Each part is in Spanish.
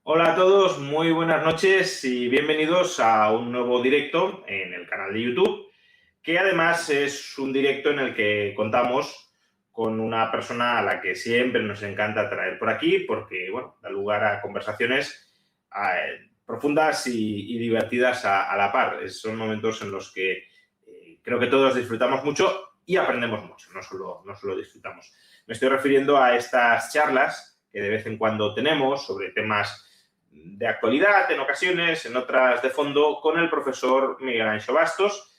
Hola a todos, muy buenas noches y bienvenidos a un nuevo directo en el canal de YouTube, que además es un directo en el que contamos con una persona a la que siempre nos encanta traer por aquí porque, bueno, da lugar a conversaciones profundas y divertidas a la par. Son momentos en los que creo que todos disfrutamos mucho y aprendemos mucho, no solo disfrutamos. Me estoy refiriendo a estas charlas que de vez en cuando tenemos sobre temas de actualidad en ocasiones, en otras de fondo, con el profesor Miguel Anxo Bastos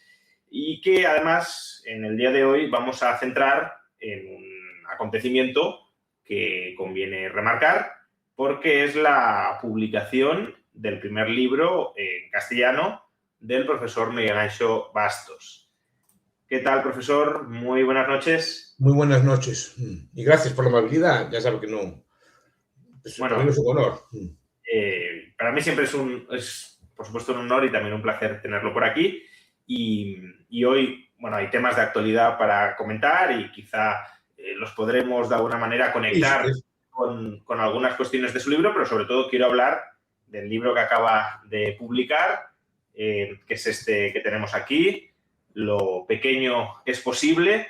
y que además en el día de hoy vamos a centrar en un acontecimiento que conviene remarcar porque es la publicación del primer libro en castellano del profesor Miguel Anxo Bastos. ¿Qué tal, profesor? Muy buenas noches. Muy buenas noches y gracias por la amabilidad. Ya sabe que no, pues, para mí Bueno, es un honor. para mí siempre es, por supuesto, un honor y también un placer tenerlo por aquí. Y hoy, bueno, hay temas de actualidad para comentar y quizá los podremos de alguna manera conectar con algunas cuestiones de su libro, pero sobre todo quiero hablar del libro que acaba de publicar, que es este que tenemos aquí, Lo pequeño es posible.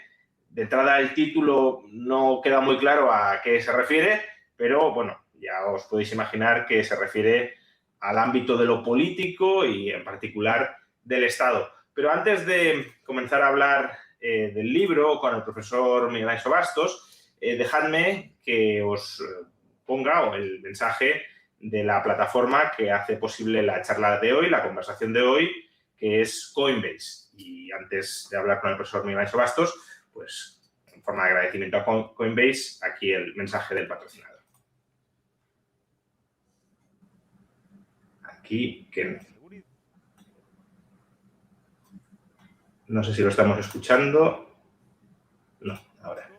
De entrada, el título no queda muy claro a qué se refiere, pero bueno, ya os podéis imaginar que se refiere al ámbito de lo político y en particular del Estado. Pero antes de comenzar a hablar del libro con el profesor Miguel Anxo Bastos, dejadme que os ponga el mensaje de la plataforma que hace posible la charla de hoy, la conversación de hoy, que es Coinbase. Y antes de hablar con el profesor Miguel Anxo Bastos, pues en forma de agradecimiento a Coinbase, aquí el mensaje del patrocinador. Aquí, que no sé si lo estamos escuchando. No, ahora.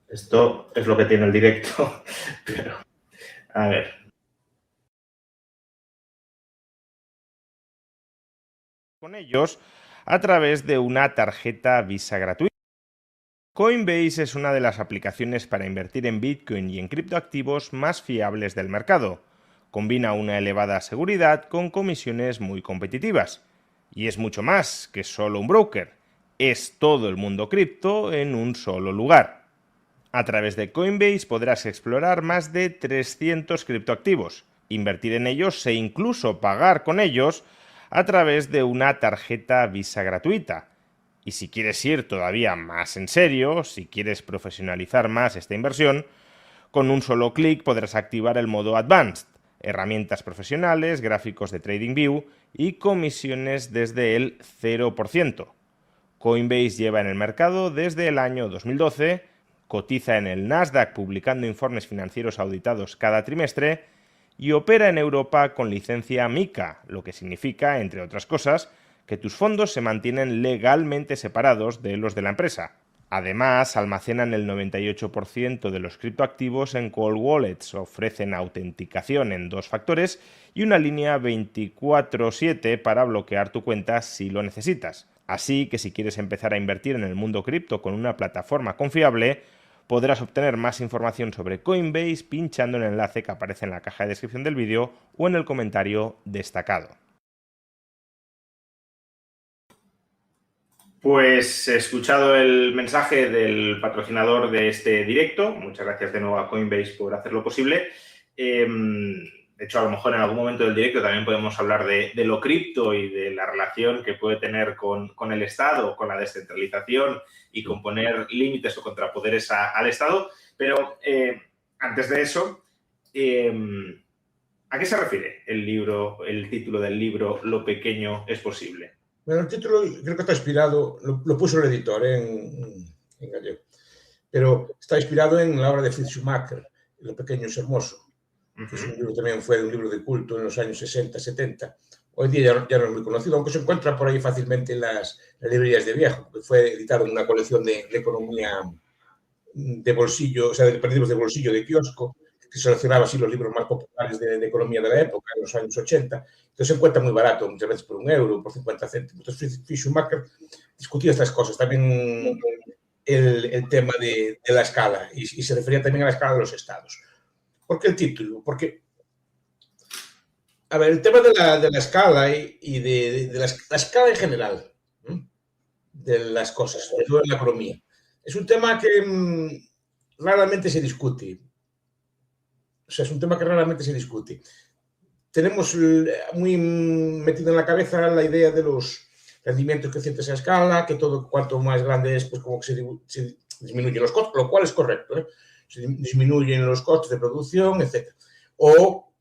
Esto es lo que tiene el directo, pero a ver. Con ellos a través de una tarjeta Visa gratuita. Coinbase es una de las aplicaciones para invertir en Bitcoin y en criptoactivos más fiables del mercado. Combina una elevada seguridad con comisiones muy competitivas. Y es mucho más que solo un broker. Es todo el mundo cripto en un solo lugar. A través de Coinbase podrás explorar más de 300 criptoactivos, invertir en ellos e incluso pagar con ellos a través de una tarjeta Visa gratuita. Y si quieres ir todavía más en serio, si quieres profesionalizar más esta inversión, con un solo clic podrás activar el modo Advanced, herramientas profesionales, gráficos de TradingView y comisiones desde el 0%. Coinbase lleva en el mercado desde el año 2012, cotiza en el Nasdaq publicando informes financieros auditados cada trimestre y opera en Europa con licencia MiCA, lo que significa, entre otras cosas, que tus fondos se mantienen legalmente separados de los de la empresa. Además, almacenan el 98% de los criptoactivos en cold wallets, ofrecen autenticación en 2 factores y una línea 24/7 para bloquear tu cuenta si lo necesitas. Así que si quieres empezar a invertir en el mundo cripto con una plataforma confiable, podrás obtener más información sobre Coinbase pinchando en el enlace que aparece en la caja de descripción del vídeo o en el comentario destacado. Pues he escuchado el mensaje del patrocinador de este directo. Muchas gracias de nuevo a Coinbase por hacerlo posible. De hecho, a lo mejor en algún momento del directo también podemos hablar de lo cripto y de la relación que puede tener con el Estado, con la descentralización y con poner límites o contrapoderes al Estado. Pero antes de eso, ¿a qué se refiere el título del libro Lo pequeño es posible? Bueno, el título creo que está inspirado, lo puso el editor en gallego, pero está inspirado en la obra de Fritz Schumacher, Lo pequeño es hermoso, que es un libro también fue un libro de culto en los años 60, 70. Hoy día ya no es muy conocido, aunque se encuentra por ahí fácilmente en las librerías de viejo, porque fue editado en una colección de economía de bolsillo, o sea, de libros de bolsillo de kiosco, que seleccionaba así los libros más populares de economía de la época, en los años 80. Entonces se encuentra muy barato, muchas veces por 1 euro, por 50 céntimos. Entonces Schumacher discutía estas cosas. También el tema de la escala y se refería también a la escala de los estados. ¿Por qué el título? Porque, a ver, el tema de la escala y de la escala en general, ¿no?, de las cosas, de toda la economía, es un tema que raramente se discute. O sea, es un tema que raramente se discute. Tenemos muy metido en la cabeza la idea de los rendimientos crecientes a escala, que todo cuanto más grande es, pues como que se disminuyen los costos, lo cual es correcto, ¿eh? Se disminuyen los costos de producción, etc. O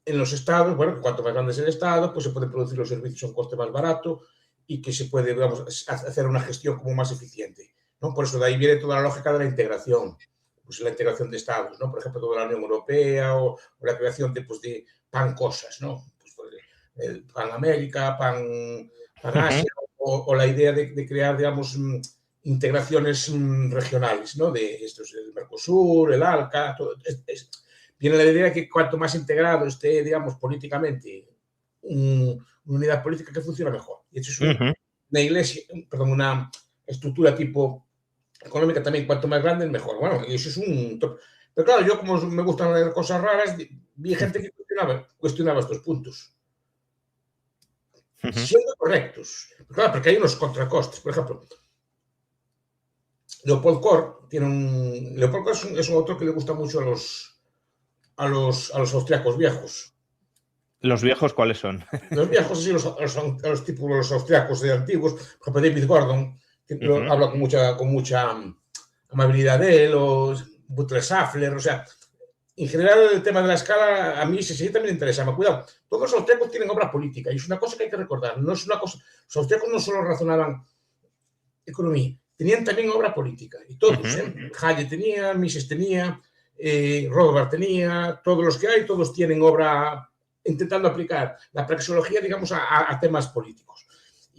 en los estados, bueno, que cuanto más grande es el estado, pues se pueden producir los servicios a un coste más barato y que se puede, digamos, hacer una gestión como más eficiente, ¿no? Por eso de ahí viene toda la lógica de la integración, pues la integración de estados, ¿no? Por ejemplo, toda la Unión Europea o la creación de, pues, de pan cosas, ¿no? Pues, el pan América, pan Asia, o la idea de crear, digamos, integraciones regionales, ¿no? De estos, el Mercosur, el ALCA, todo. Viene la idea de que cuanto más integrado esté, digamos, políticamente, una unidad política que funciona mejor. Y eso es una iglesia, perdón, una estructura tipo económica también, cuanto más grande, mejor. Bueno, y eso es un top. Pero claro, yo como me gustan leer cosas raras, vi gente que cuestionaba estos puntos. Siendo correctos. Claro, porque hay unos contracostes. Por ejemplo, Leopold Kohr tiene un... Leopold Kohr es un autor que le gusta mucho a los austriacos viejos. ¿Los viejos cuáles son? Los viejos, sí, los tipos, los austriacos de antiguos. Por ejemplo, David Gordon, que habla con mucha amabilidad de él, o Butler Safler, o sea, en general el tema de la escala a mí sí también interesa. Cuidado, todos los austriacos tienen obra política y es una cosa que hay que recordar. No es una cosa, los austriacos no solo razonaban economía, tenían también obra política. Y todos, Hayek tenía, Mises tenía, Rothbard tenía, todos los que hay, todos tienen obra intentando aplicar la praxeología, digamos, a temas políticos.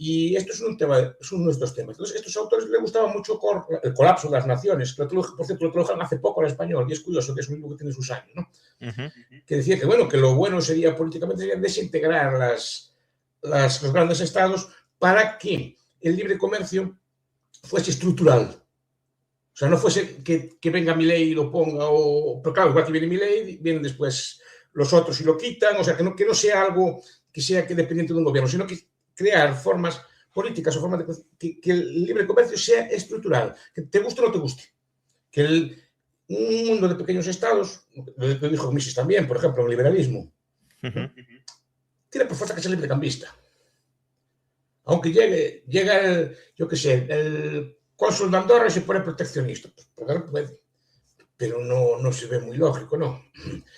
Y esto es uno de estos temas. Entonces, a estos autores les gustaba mucho el colapso de las naciones, que por cierto lo tradujeron hace poco al español, y es curioso que es un libro que tiene sus años, ¿no? Que decía que, bueno, que lo bueno sería políticamente desintegrar los grandes estados para que el libre comercio fuese estructural. O sea, no fuese que venga Milei y lo ponga, pero claro, igual que viene Milei, vienen después los otros y lo quitan, o sea, que no sea algo que sea dependiente de un gobierno, sino que crear formas políticas o formas que el libre comercio sea estructural, que te guste o no te guste. Que un mundo de pequeños estados, lo dijo Mises también, por ejemplo, el liberalismo, tiene por fuerza que ser librecambista. Aunque llega el cónsul de Andorra y se pone proteccionista. Pues, puede. Pero no se ve muy lógico, ¿no?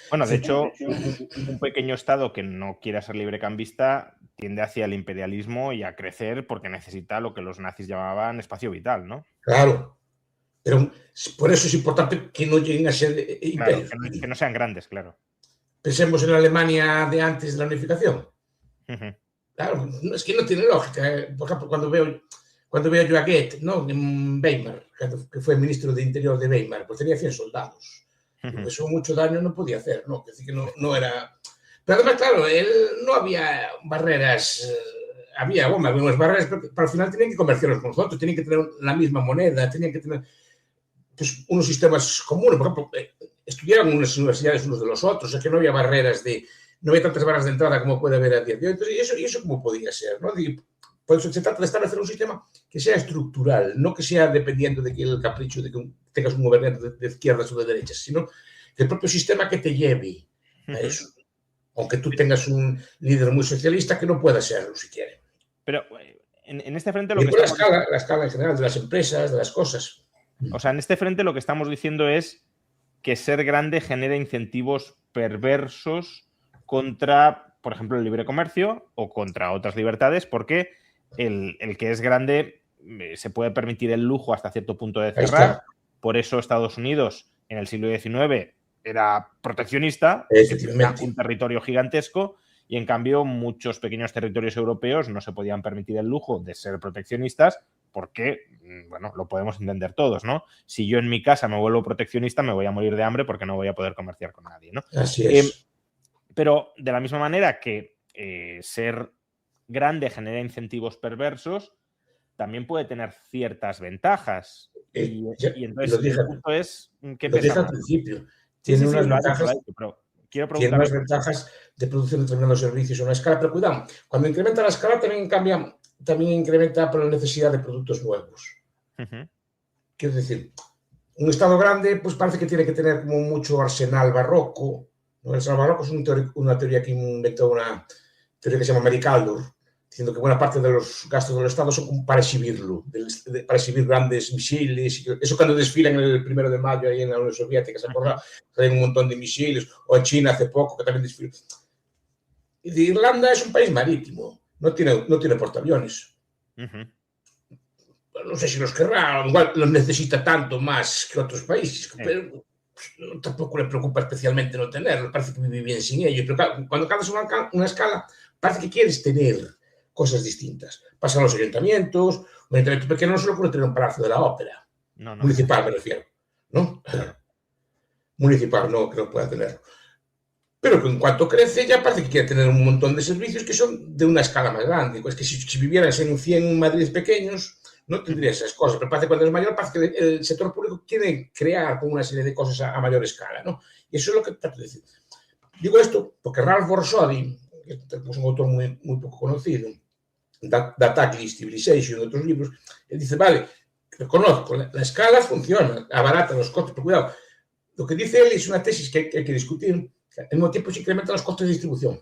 Bueno, de hecho, un pequeño estado que no quiera ser librecambista tiende hacia el imperialismo y a crecer porque necesita lo que los nazis llamaban espacio vital, ¿no? Claro. Pero por eso es importante que no lleguen a ser imperios. Claro, que no sean grandes, claro. Pensemos en la Alemania de antes de la unificación. Claro, es que no tiene lógica. Por ejemplo, cuando veo yo a Goethe, ¿no?, en Weimar, que fue ministro de Interior de Weimar, pues tenía 100 soldados. Eso mucho daño no podía hacer, ¿no? Es decir, que no era... Pero además, claro, no había barreras, había unas barreras, pero al final tenían que comerciarlos con nosotros, tenían que tener la misma moneda, tenían que tener, pues, unos sistemas comunes. Por ejemplo, estudiaban en unas universidades unos de los otros, es que no había barreras no había tantas barreras de entrada como puede haber a día de hoy. Entonces, ¿y eso cómo podía ser, no? Por eso se trata de establecer un sistema que sea estructural, no que sea dependiendo de que el capricho de que tengas un gobernante de izquierdas o de derechas, sino que el propio sistema que te lleve a eso. Aunque tú tengas un líder muy socialista que no pueda serlo si quiere. Pero en este frente lo y que estamos... la escala en general de las empresas, de las cosas. O sea, en este frente lo que estamos diciendo es que ser grande genera incentivos perversos contra, por ejemplo, el libre comercio o contra otras libertades, porque el que es grande se puede permitir el lujo hasta cierto punto de cerrar. Por eso Estados Unidos en el siglo XIX era proteccionista, tenía un territorio gigantesco, y en cambio muchos pequeños territorios europeos no se podían permitir el lujo de ser proteccionistas porque, bueno, lo podemos entender todos, ¿no? Si yo en mi casa me vuelvo proteccionista me voy a morir de hambre porque no voy a poder comerciar con nadie, ¿no? Así es. Pero de la misma manera que ser grande genera incentivos perversos, también puede tener ciertas ventajas. Y entonces lo dije, el punto es, ¿qué lo dije pesa al más? principio. Sí, Tiene sí, unas lo ha ventajas, dicho, pero quiero tiene preguntar unas otra cosa. ventajas de producción de determinados servicios a una escala, pero cuidado, cuando incrementa la escala también cambia, también incrementa por la necesidad de productos nuevos. Ujú. Quiero decir, un Estado grande pues parece que tiene que tener como mucho arsenal barroco, ¿no? El arsenal barroco es una teoría que inventó una teoría que se llama Mary Kaldor, diciendo que buena parte de los gastos del Estado son para exhibirlo, para exhibir grandes misiles. Eso cuando desfilan el 1 de mayo ahí en la Unión Soviética, ¿se acuerda? Hay un montón de misiles, o en China hace poco que también desfilan. Irlanda es un país marítimo, no tiene portaaviones. Uh-huh. No sé si los querrá, igual los necesita tanto más que otros países, pero tampoco le preocupa especialmente no tenerlo, parece que vive bien sin ello, pero claro, cuando alcanzas una escala, parece que quieres tener cosas distintas. Pasan los ayuntamientos, un ayuntamiento pequeño no solo puede tener un palacio de la ópera, No. municipal me refiero, ¿no? Claro. Municipal no, que no pueda tenerlo. Pero que en cuanto crece ya parece que quiere tener un montón de servicios que son de una escala más grande. Es que si vivieras en 100 Madrid pequeños, no tendría esas cosas. Pero parece que cuando es mayor, parece que el sector público quiere crear como una serie de cosas a mayor escala, ¿no? Y eso es lo que trato de decir. Digo esto porque Ralph Borsodi, que es un autor muy, muy poco conocido, Data Civilization y otros libros, él dice, vale, reconozco, la escala funciona, abarata los costes, pero cuidado, lo que dice él es una tesis que hay que discutir. Al mismo tiempo se incrementan los costes de distribución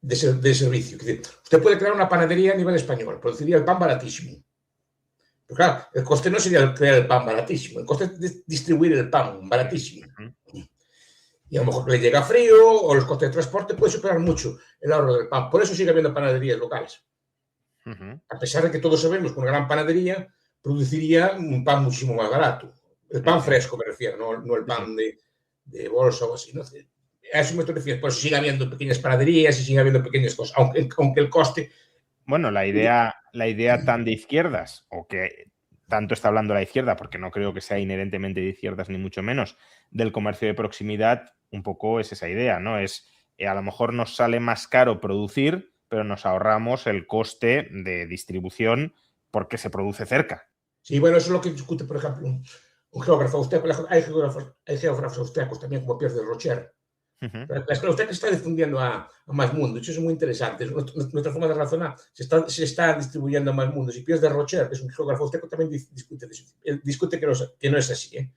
de servicio. Es decir, usted puede crear una panadería a nivel español, produciría el pan baratísimo. Pero claro, el coste no sería crear el pan baratísimo, el coste es distribuir el pan baratísimo. Y a lo mejor le llega frío o los costes de transporte puede superar mucho el ahorro del pan. Por eso sigue habiendo panaderías locales. A pesar de que todos sabemos que una gran panadería produciría un pan muchísimo más barato. El pan fresco me refiero, no el pan de bolsa o así, ¿no? A eso me estoy refiriendo. Por eso sigue habiendo pequeñas panaderías y sigue habiendo pequeñas cosas, aunque el coste... Bueno, la idea tan de izquierdas, o que tanto está hablando la izquierda, porque no creo que sea inherentemente de izquierdas ni mucho menos, del comercio de proximidad, un poco es esa idea, ¿no? Es, a lo mejor nos sale más caro producir, pero nos ahorramos el coste de distribución porque se produce cerca. Sí, bueno, eso es lo que discute, por ejemplo, un geógrafo austríaco. Hay geógrafos austríacos también, como Pierre de Rocher. La escuela austríaca está difundiendo a más mundos. Eso es muy interesante. Nuestra forma de razonar se está distribuyendo a más mundos. Y Pierre de Rocher, que es un geógrafo austríaco, también discute que no es así.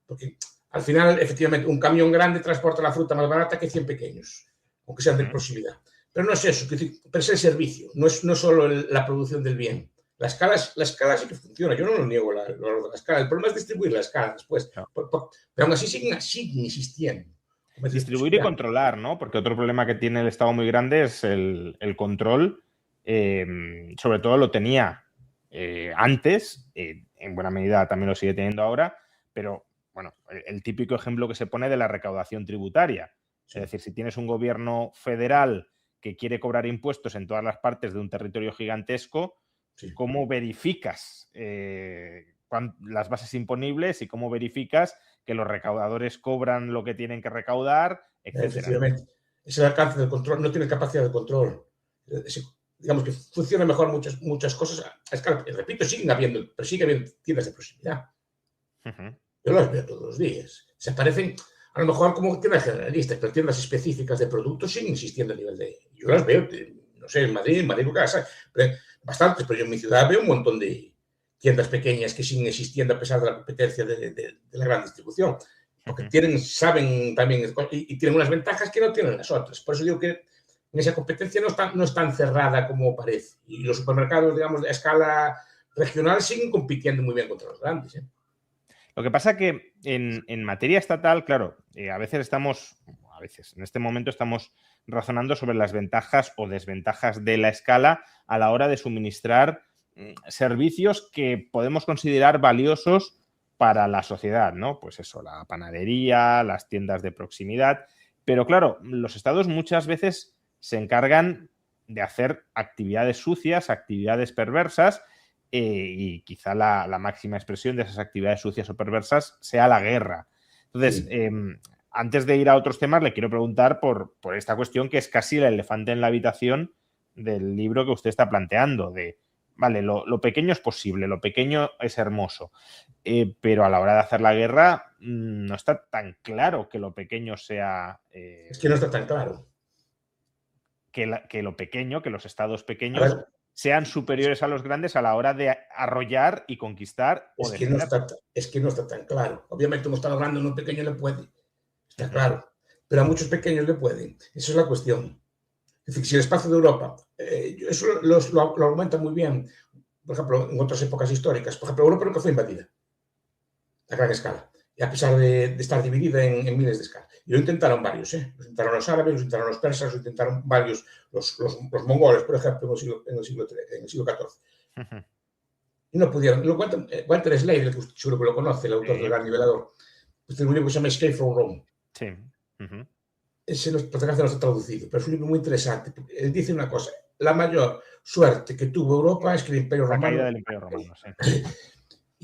Porque al final, efectivamente, un camión grande transporta la fruta más barata que 100 pequeños, aunque sean de proximidad. Pero no es eso, pero es el servicio, no es solo la producción del bien. La escala sí que funciona, yo no lo niego la escala. El problema es distribuir la escala después. No. Pero aún así siguen existiendo. Distribuir y controlar, ¿no? Porque otro problema que tiene el Estado muy grande es el control. Sobre todo lo tenía antes, en buena medida también lo sigue teniendo ahora, pero bueno, el típico ejemplo que se pone de la recaudación tributaria. Es decir, si tienes un gobierno federal que quiere cobrar impuestos en todas las partes de un territorio gigantesco, ¿cómo verificas las bases imponibles y cómo verificas que los recaudadores cobran lo que tienen que recaudar, etcétera? Efectivamente. Es el alcance del control, no tiene capacidad de control. Digamos que funciona mejor muchas cosas a escala. Repito, sigue habiendo tiendas de proximidad. Yo las veo todos los días. Se parecen, a lo mejor, como tiendas generalistas, pero tiendas específicas de productos siguen existiendo a nivel de... Yo las veo, no sé, en Madrid, casa, pero bastantes, pero yo en mi ciudad veo un montón de tiendas pequeñas que siguen existiendo a pesar de la competencia de la gran distribución. Porque saben también, y tienen unas ventajas que no tienen las otras. Por eso digo que en esa competencia no es tan cerrada como parece. Y los supermercados, digamos, de escala regional siguen compitiendo muy bien contra los grandes. Lo que pasa que en materia estatal, claro, a veces en este momento estamos razonando sobre las ventajas o desventajas de la escala a la hora de suministrar servicios que podemos considerar valiosos para la sociedad, ¿no? Pues eso, la panadería, las tiendas de proximidad. Pero claro, los estados muchas veces se encargan de hacer actividades sucias, actividades perversas, y quizá la máxima expresión de esas actividades sucias o perversas sea la guerra. Entonces, antes de ir a otros temas, le quiero preguntar por esta cuestión que es casi el elefante en la habitación del libro que usted está planteando, de vale, lo pequeño es posible, lo pequeño es hermoso, pero a la hora de hacer la guerra no está tan claro que lo pequeño sea... Es que no está tan claro. Que lo pequeño, que los estados A pequeños ver, sean superiores a los grandes a la hora de arrollar y conquistar o es que no defender. está tan claro. Obviamente un estado grande a uno pequeño le puede, está claro, pero a muchos pequeños le pueden. Esa es la cuestión. Es decir, si el espacio de Europa, eso lo argumenta muy bien, por ejemplo, en otras épocas históricas. Por ejemplo, Europa nunca fue invadida a gran escala, y a pesar de estar dividida en miles de escalas. Y lo intentaron varios, ¿eh? Lo intentaron los árabes, lo intentaron los persas, lo intentaron varios, los mongoles, por ejemplo, en el siglo XIV. Y no pudieron. Lo cuenta Walter Slade, que seguro que lo conoce, el autor del Gran Nivelador. Pues tiene un libro que se llama Escape from Rome. Sí. Ese, por desgracia, no está traducido, pero es un libro muy interesante. Él dice una cosa: la mayor suerte que tuvo Europa es que el Imperio Romano... La caída del Imperio Romano, sí.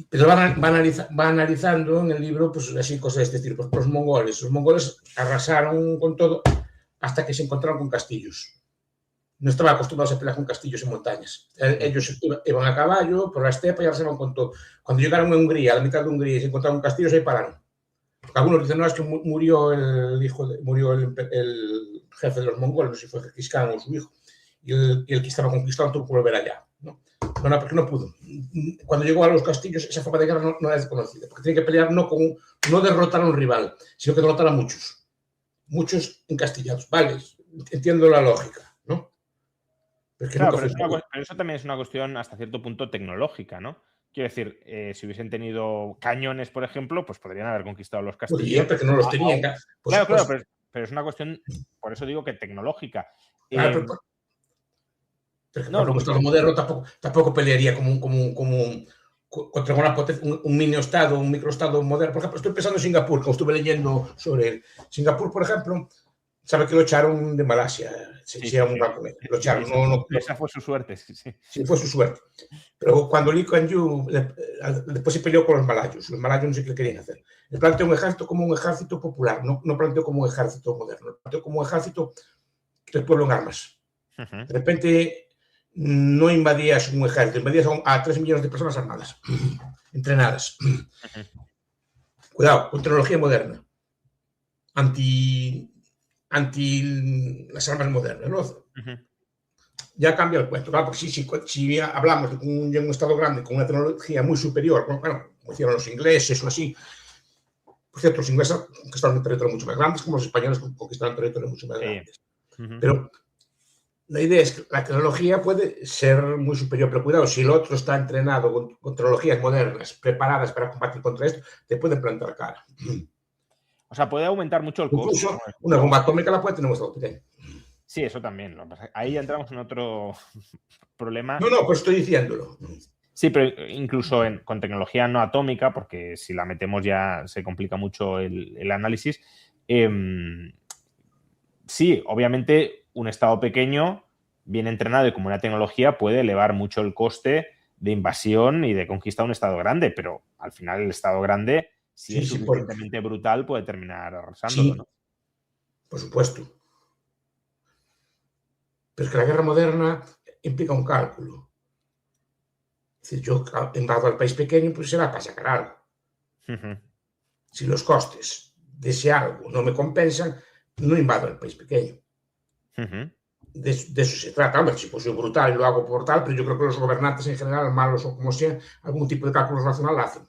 Pero va analizando en el libro, pues así cosas de este estilo. Pues, los mongoles arrasaron con todo hasta que se encontraron con castillos. No estaban acostumbrados a pelear con castillos en montañas. Ellos iban a caballo por la estepa y arrasaron con todo. Cuando llegaron a Hungría, a la mitad de Hungría, y se encontraron castillos, ahí pararon. Porque algunos dicen, no, es que murió el jefe de los mongoles, no sé si fue Genghis Khan o su hijo, y el que estaba conquistando tuvo que volver allá. No, porque no pudo. Cuando llegó a los castillos, esa forma de guerra no es desconocida, porque tiene que pelear no derrotar a un rival, sino que derrotar a muchos encastillados. Vale, entiendo la lógica, ¿no? Claro, pero eso también es una cuestión hasta cierto punto tecnológica, ¿no? Quiero decir, si hubiesen tenido cañones, por ejemplo, pues podrían haber conquistado los castillos. Podrían, porque no los tenían. Claro, pero es una cuestión, por eso digo que tecnológica. Claro, pero no, un Estado moderno tampoco pelearía contra un mini-estado, un microestado moderno. Por ejemplo, estoy pensando en Singapur, como estuve leyendo sobre él. Singapur, por ejemplo, sabe que lo echaron de Malasia. Lo echaron. Esa fue su suerte, sí. Sí, fue su suerte. Pero cuando Lee Kuan Yew después se peleó con los malayos no sé qué le querían hacer. Le planteó un ejército como un ejército popular, no planteó como un ejército moderno, lo planteó como un ejército del pueblo en armas. De repente no invadías un ejército, invadías a 3 millones de personas armadas, entrenadas. Cuidado, con tecnología moderna, anti las armas modernas, ¿no? Ya cambia el cuento, claro, porque si hablamos de un estado grande con una tecnología muy superior, bueno, como hicieron los ingleses o así. Por cierto, los ingleses conquistaron territorios mucho más grandes, como los españoles conquistaron territorios mucho más grandes. Pero la idea es que la tecnología puede ser muy superior, pero cuidado, si el otro está entrenado con tecnologías modernas, preparadas para combatir contra esto, te pueden plantar cara. O sea, puede aumentar mucho el costo. Incluso una bomba atómica la puede tener un estado pequeño. Sí, eso también. Ahí entramos en otro problema. No, pues estoy diciéndolo. Sí, pero incluso con tecnología no atómica, porque si la metemos ya se complica mucho el análisis. Sí, obviamente un estado pequeño, bien entrenado y con buena tecnología, puede elevar mucho el coste de invasión y de conquista de un estado grande, pero al final el estado grande, si es suficientemente brutal, puede terminar arrasándolo, sí, ¿no? Por supuesto. Pero es que la guerra moderna implica un cálculo. Es decir, yo invado al país pequeño, pues será para sacar algo. Si los costes de ese algo no me compensan, no invado el país pequeño. De eso se trata. Hombre, si pues soy brutal y lo hago por tal, pero yo creo que los gobernantes en general, malos o como sean, algún tipo de cálculo racional hacen.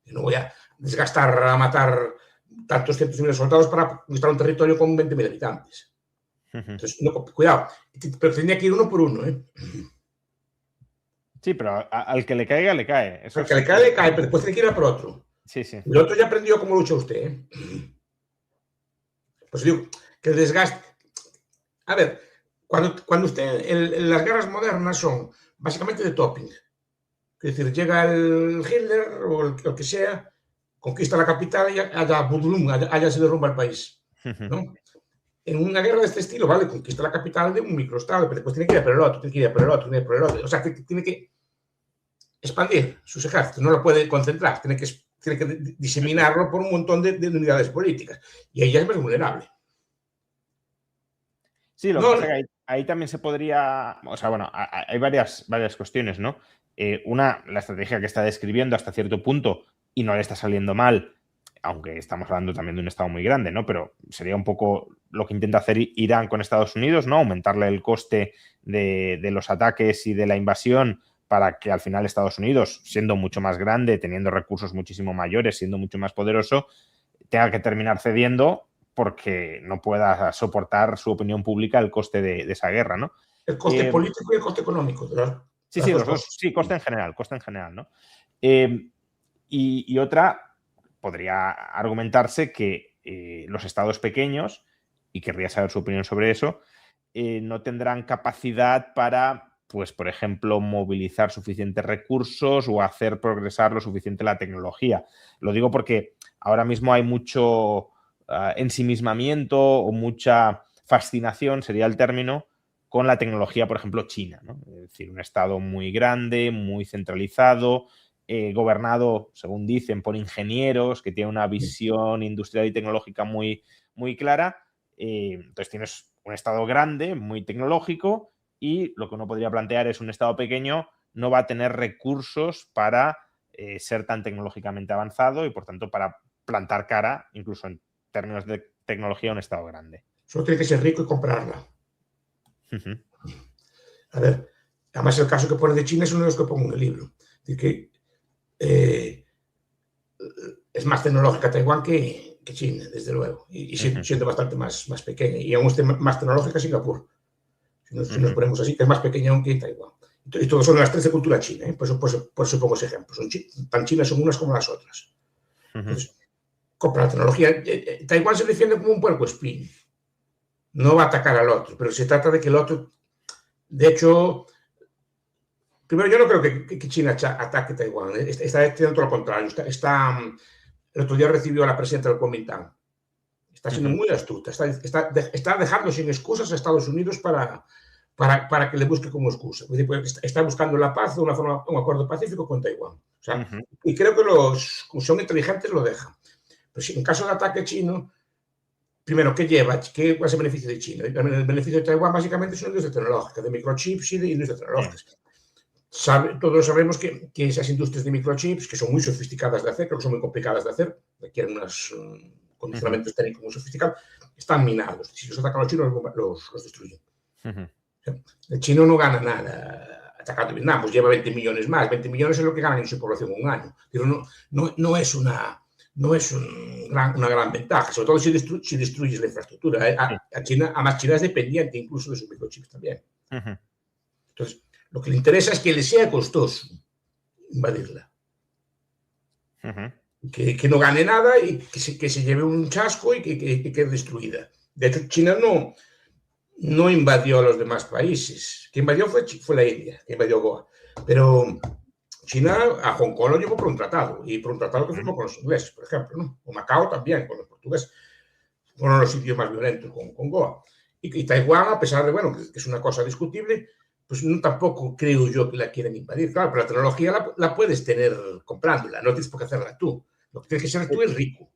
Y no voy a desgastar a matar tantos cientos de miles de soldados para conquistar un territorio con 20.000 habitantes. Entonces, cuidado, pero tendría que ir uno por uno, ¿eh? Sí, pero al que le caiga, le cae. Al que le cae, pero después tiene que ir a por otro. Sí. El otro ya aprendió cómo lucha usted, ¿eh? Pues digo, que el desgaste... A ver, cuando usted... las guerras modernas son básicamente de topping. Es decir, llega el Hitler o el que sea, conquista la capital y allá se derrumba el país, ¿no? En una guerra de este estilo, ¿vale? Conquista la capital de un microestado, pero después tiene que ir por el otro, tiene que ir por el otro, tiene que ir por el otro. O sea, tiene que expandir sus ejércitos, no lo puede concentrar, tiene que diseminarlo por un montón de unidades políticas. Y ahí ya es más vulnerable. Sí, lo que pasa es que ahí también se podría, o sea, bueno, hay varias cuestiones, ¿no? Una, la estrategia que está describiendo hasta cierto punto y no le está saliendo mal, aunque estamos hablando también de un Estado muy grande, ¿no? Pero sería un poco lo que intenta hacer Irán con Estados Unidos, ¿no? Aumentarle el coste de los ataques y de la invasión para que al final Estados Unidos, siendo mucho más grande, teniendo recursos muchísimo mayores, siendo mucho más poderoso, tenga que terminar cediendo porque no pueda soportar su opinión pública el coste de esa guerra, ¿no? El coste político y el coste económico. Sí, los dos. Sí, coste en general, ¿no? Y otra, podría argumentarse que los estados pequeños, y querría saber su opinión sobre eso, no tendrán capacidad para, pues, por ejemplo, movilizar suficientes recursos o hacer progresar lo suficiente la tecnología. Lo digo porque ahora mismo hay mucho ensimismamiento o mucha fascinación, sería el término, con la tecnología, por ejemplo, China, ¿no? Es decir, un estado muy grande, muy centralizado, gobernado, según dicen, por ingenieros que tienen una visión industrial y tecnológica muy, muy clara. Entonces tienes un estado grande, muy tecnológico, y lo que uno podría plantear es un estado pequeño no va a tener recursos para ser tan tecnológicamente avanzado y, por tanto, para plantar cara, incluso en términos de tecnología, a un estado grande. Solo tiene que ser rico y comprarla. A ver, además el caso que pone de China es uno de los que pongo en el libro. Es que es más tecnológica Taiwán que China, desde luego, y siendo bastante más pequeña, y aún más tecnológica Singapur. Si nos ponemos así, que es más pequeña aún que Taiwán. Y todos son de las 13 culturas chinas, por eso pongo ese ejemplo. Tan chinas son unas como las otras. Entonces, compra la tecnología. Taiwán se defiende como un puercoespín. No va a atacar al otro, pero se trata de que el otro... De hecho, primero, yo no creo que China ataque Taiwán. Está haciendo todo lo contrario. El otro día recibió a la presidenta del Kuomintang. Está siendo muy astuta. Está dejando sin excusas a Estados Unidos para que le busque como excusa. Está buscando la paz de una forma, un acuerdo pacífico con Taiwán. O sea, y creo que los que son inteligentes lo dejan. Pero si en caso de ataque chino, primero, ¿qué lleva? ¿Qué es el beneficio de China? El beneficio de Taiwán básicamente es una industria tecnológica, de microchips y de industrias tecnológicas. Todos sabemos que esas industrias de microchips, que son muy sofisticadas de hacer, creo que son muy complicadas de hacer, requieren unos condicionamientos técnicos muy sofisticados, están minados. Si los atacan los chinos, los destruyen. El chino no gana nada atacando Vietnam, pues lleva 20 millones más. 20 millones es lo que ganan en su población un año. Pero no es una gran ventaja, sobre todo si destruyes la infraestructura. Además, China es dependiente incluso de sus microchips también. Entonces, lo que le interesa es que le sea costoso invadirla. Que no gane nada y que se lleve un chasco y que quede destruida. De hecho, China no invadió a los demás países. Quien invadió fue la India, que invadió Goa. Pero China a Hong Kong lo llevó por un tratado, y por un tratado que firmó con los ingleses, por ejemplo, ¿no? O Macao también, con los portugueses. Fueron los sitios más violentos con Goa. Y Taiwán, a pesar de, que es una cosa discutible, pues tampoco creo yo que la quieran invadir. Claro, pero la tecnología la puedes tener comprándola, no tienes por qué hacerla tú. Lo que tienes que ser tú es rico.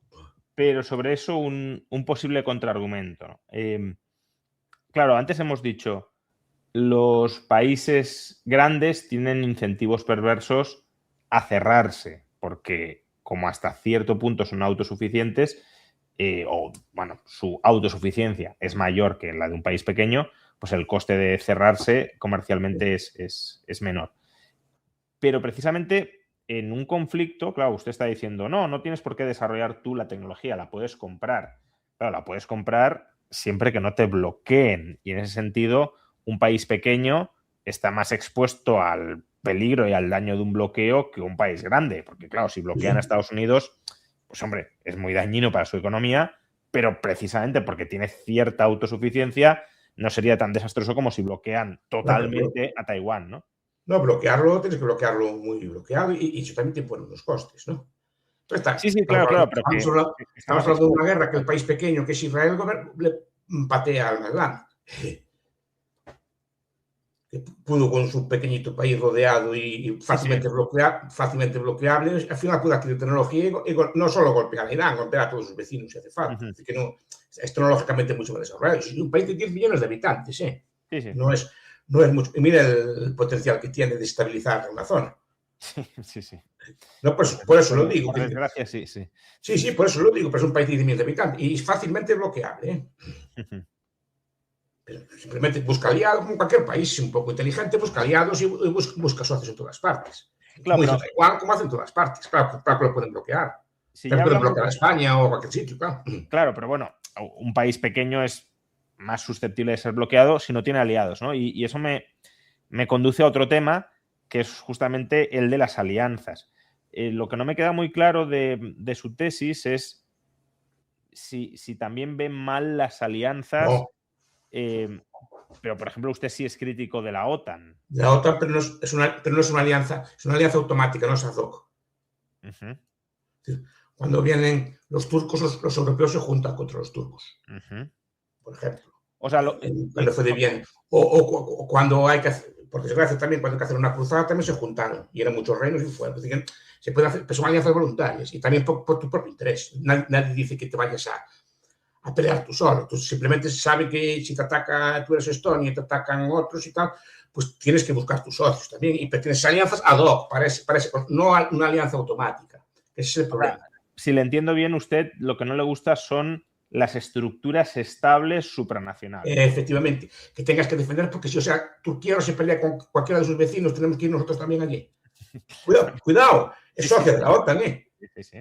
Pero sobre eso un posible contraargumento. Claro, antes hemos dicho, los países grandes tienen incentivos perversos a cerrarse, porque como hasta cierto punto son autosuficientes, su autosuficiencia es mayor que la de un país pequeño, pues el coste de cerrarse comercialmente es menor. Pero precisamente en un conflicto, claro, usted está diciendo, no tienes por qué desarrollar tú la tecnología, la puedes comprar. Claro, la puedes comprar siempre que no te bloqueen. Y en ese sentido, un país pequeño está más expuesto al peligro y al daño de un bloqueo que un país grande. Porque, claro, si bloquean a Estados Unidos, pues, hombre, es muy dañino para su economía, pero precisamente porque tiene cierta autosuficiencia, no sería tan desastroso como si bloquean totalmente a Taiwán, ¿no? No, bloquearlo, tienes que bloquearlo muy bloqueado y eso también te pone unos costes, ¿no? Sí, claro. Estamos hablando de una guerra que el país pequeño, que es Israel, le patea al más grande. Que pudo con su pequeñito país rodeado y fácilmente bloqueable, al final pudo adquirir tecnología y no solo golpear a Irán, golpear a todos sus vecinos si hace falta. Es que no, es tecnológicamente mucho más desarrollado. Es un país de 10 millones de habitantes, Sí, sí. No es mucho. Y mira el potencial que tiene de estabilizar una zona. Sí, sí. No, por eso lo digo. Por desgracia, sí, sí. Sí, por eso lo digo, pero es un país de 10 millones de habitantes y es fácilmente bloqueable, ¿eh? Pero simplemente busca aliados, como cualquier país un poco inteligente, busca aliados y busca socios en todas partes. Claro, Como hizo pero Taiwán, como hacen todas partes. Claro que lo pueden bloquear. si Pero ya pueden hablamos, bloquear a España o a cualquier sitio, claro. claro, pero bueno, un país pequeño es más susceptible de ser bloqueado si no tiene aliados, ¿no? Y eso me conduce a otro tema, que es justamente el de las alianzas. Lo que no me queda muy claro de su tesis es si también ven mal las alianzas, No, pero por ejemplo usted sí es crítico de la OTAN. la OTAN, pero no es una alianza, es una alianza automática, no es ad hoc. Uh-huh. Cuando vienen los turcos, los europeos se juntan contra los turcos, por ejemplo. O sea, cuando fue de bien. O cuando hay que hacer, por desgracia también, cuando hay que hacer una cruzada, también se juntaron. Y eran muchos reinos y fueron. Se puede hacer, pero son alianzas voluntarias y también por tu propio interés. Nadie dice que te vayas a pelear tú solo. Tú simplemente sabe que si te ataca, tú eres Estonia y te atacan otros y tal, pues tienes que buscar tus socios también. Y tienes alianzas ad hoc, parece, no una alianza automática. Ese es el problema. Si le entiendo bien, usted lo que no le gusta son las estructuras estables supranacionales. Efectivamente, que tengas que defender, porque si, o sea, Turquía no se pelea con cualquiera de sus vecinos, tenemos que ir nosotros también allí. Cuidado, es socio de la OTAN, ¿eh? Sí.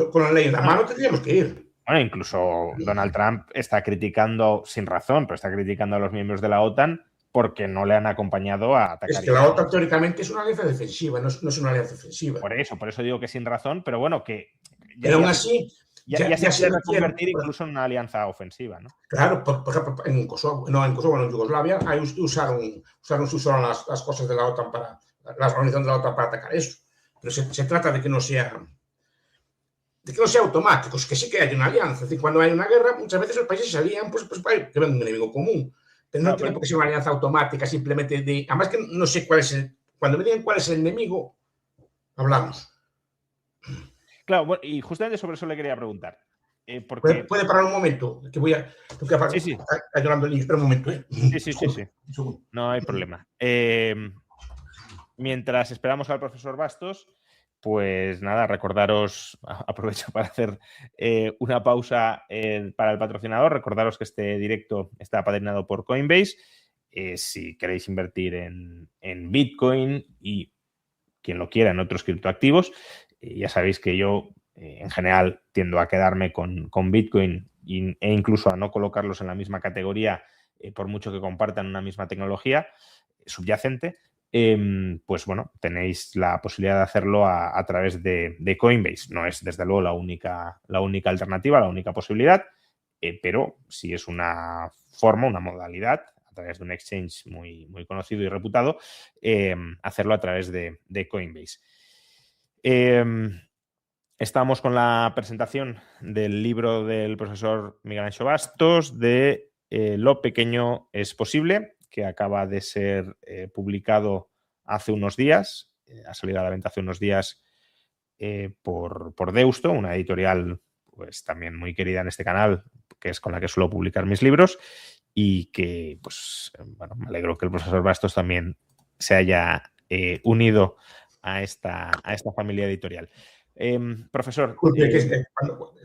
Con la ley en la mano tendríamos que ir. Bueno, incluso Donald Trump está criticando, sin razón, pero está criticando a los miembros de la OTAN porque no le han acompañado a atacar. Es que la OTAN teóricamente es una alianza defensiva, no es una alianza ofensiva. Por eso digo que sin razón, pero bueno, que pero aún así, ya se puede convertir incluso en una alianza ofensiva, ¿no? Claro, por ejemplo, en Kosovo, en Yugoslavia, ahí usaron las cosas de la OTAN para, la organización de la OTAN para atacar eso. Pero se trata de que no sea automático, que sí que haya una alianza. Es decir, cuando hay una guerra, muchas veces los países se alían pues para que venga un enemigo común. Pero no tiene por qué ser una alianza automática, simplemente de... Además que no sé cuál es el... Cuando me digan cuál es el enemigo, hablamos. Claro, bueno, y justamente sobre eso le quería preguntar. Porque... ¿Puede parar un momento? Que voy a... Sí. Está llorando el niño, espera un momento. Sí. No hay problema. Mientras esperamos al profesor Bastos, pues nada, recordaros, aprovecho para hacer una pausa para el patrocinador, recordaros que este directo está apadrinado por Coinbase. Si queréis invertir en Bitcoin y quien lo quiera en otros criptoactivos, ya sabéis que yo en general tiendo a quedarme con Bitcoin e incluso a no colocarlos en la misma categoría por mucho que compartan una misma tecnología subyacente. Pues bueno, tenéis la posibilidad de hacerlo a través de Coinbase. No es desde luego la única alternativa, la única posibilidad, pero sí es una forma, una modalidad a través de un exchange muy, muy conocido y reputado, hacerlo a través de Coinbase. Estamos con la presentación del libro del profesor Miguel Anxo Bastos de Lo pequeño es posible, que acaba de ser publicado hace unos días, ha salido a la venta hace unos días por Deusto, una editorial pues también muy querida en este canal, que es con la que suelo publicar mis libros, y que pues bueno, me alegro que el profesor Bastos también se haya unido a esta familia editorial. Profesor.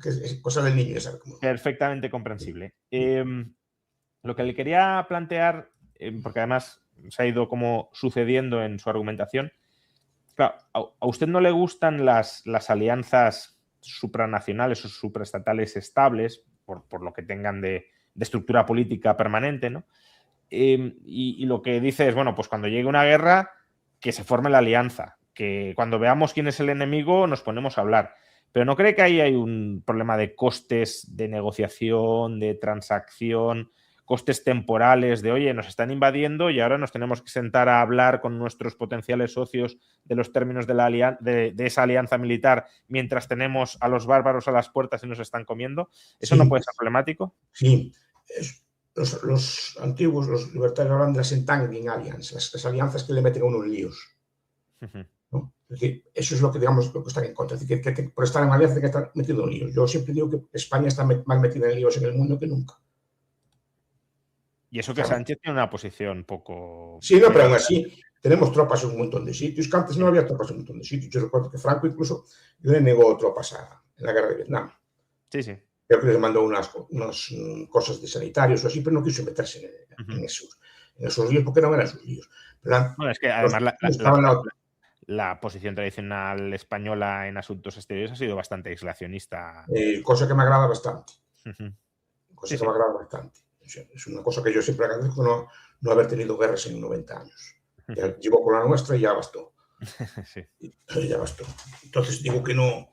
Es cosa del niño, ¿sabes? Perfectamente comprensible. Lo que le quería plantear, porque además se ha ido como sucediendo en su argumentación, claro, a usted no le gustan las alianzas supranacionales o supraestatales estables, por lo que tengan de estructura política permanente, ¿no? Y lo que dice es, bueno, pues cuando llegue una guerra, que se forme la alianza, que cuando veamos quién es el enemigo nos ponemos a hablar. Pero ¿no cree que ahí hay un problema de costes de negociación, de transacción, costes temporales, de oye, nos están invadiendo y ahora nos tenemos que sentar a hablar con nuestros potenciales socios de los términos de esa alianza militar mientras tenemos a los bárbaros a las puertas y nos están comiendo? ¿Eso no puede ser problemático? Sí. Los antiguos, los libertarios hablan de las entangling alliances, las alianzas que le meten a uno en líos. ¿No? Es decir, eso es lo que, digamos, lo que están en contra. Es decir, que por estar en alianza hay que estar metido en líos. Yo siempre digo que España está más metida en líos en el mundo que nunca. Y eso que Sánchez tiene una posición poco... Sí, no, pero aún así tenemos tropas en un montón de sitios, que antes no había tropas en un montón de sitios. Yo recuerdo que Franco incluso le negó tropas en la guerra de Vietnam. Sí, sí. Creo que les mandó unas cosas de sanitarios o así, pero no quiso meterse en esos líos porque no eran sus líos. Pero bueno, es que además la posición tradicional española en asuntos exteriores ha sido bastante aislacionista. Cosa que me agrada bastante. Sí, me agrada bastante. Es una cosa que yo siempre agradezco, no haber tenido guerras en 90 años. Ya llevo con la nuestra y ya bastó. Sí. Ya bastó. Entonces digo que no.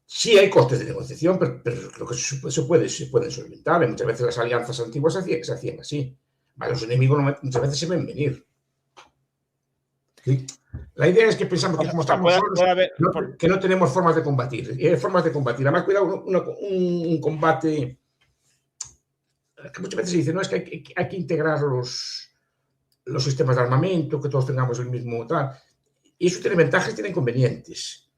Sí hay costes de negociación, pero creo que se pueden solventar. Muchas veces las alianzas antiguas se hacían así. Los enemigos muchas veces se ven venir. ¿Sí? La idea es que pensamos que como estamos solos, que no tenemos formas de combatir. Y hay formas de combatir. Además, cuidado, un combate que muchas veces se dice, no, es que hay que integrar los sistemas de armamento, que todos tengamos el mismo tal. Y eso tiene ventajas y tiene inconvenientes.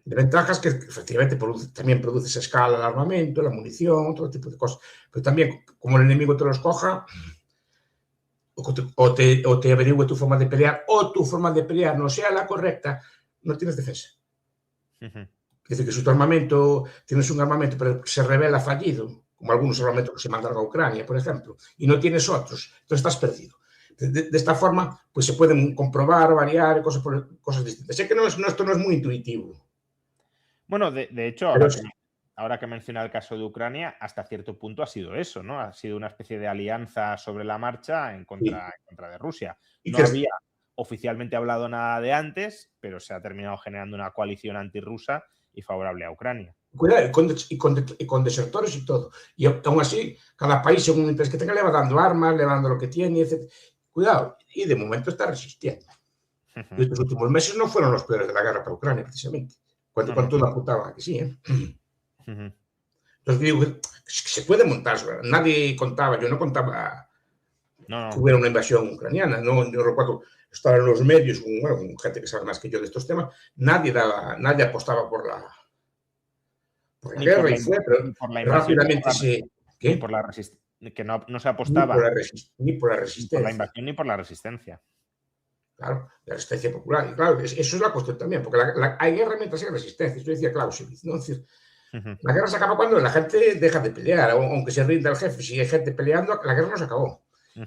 De ventajas que efectivamente también produces a escala el armamento, la munición, todo tipo de cosas. Pero también, como el enemigo te los coja, o te averigüe tu forma de pelear, o tu forma de pelear no sea la correcta, no tienes defensa. Es decir, que si tu armamento, tienes un armamento, pero se revela fallido, como algunos armamentos que se mandaron a Ucrania, por ejemplo, y no tienes otros, entonces estás perdido. De esta forma, pues se pueden comprobar, variar, cosas distintas. Sé que esto no es muy intuitivo. Bueno, de hecho, ahora que menciona el caso de Ucrania, hasta cierto punto ha sido eso, ¿no? Ha sido una especie de alianza sobre la marcha en contra de Rusia. No había oficialmente hablado nada de antes, pero se ha terminado generando una coalición antirrusa y favorable a Ucrania. Cuidado, y con desertores y todo. Y aún así, cada país, según el interés que tenga, le va dando armas, le va dando lo que tiene, etc. Cuidado, y de momento está resistiendo. Y estos últimos meses no fueron los peores de la guerra para Ucrania, precisamente. Cuando la apuntaba que sí, ¿eh? Entonces digo que se puede montar. Nadie contaba, yo no contaba que hubiera una invasión ucraniana. Yo recuerdo estar en los medios con gente que sabe más que yo de estos temas. Nadie apostaba por la guerra y fue, pero rápidamente ¿qué? Que no se apostaba ni por la resistencia. Por la invasión ni por la resistencia. Claro, la resistencia popular. Y claro, eso es la cuestión también, porque hay guerra mientras hay resistencia. Yo decía Clausewitz, ¿no? Es decir, la guerra se acaba cuando la gente deja de pelear, aunque se rinda el jefe. Si hay gente peleando, la guerra no se acabó.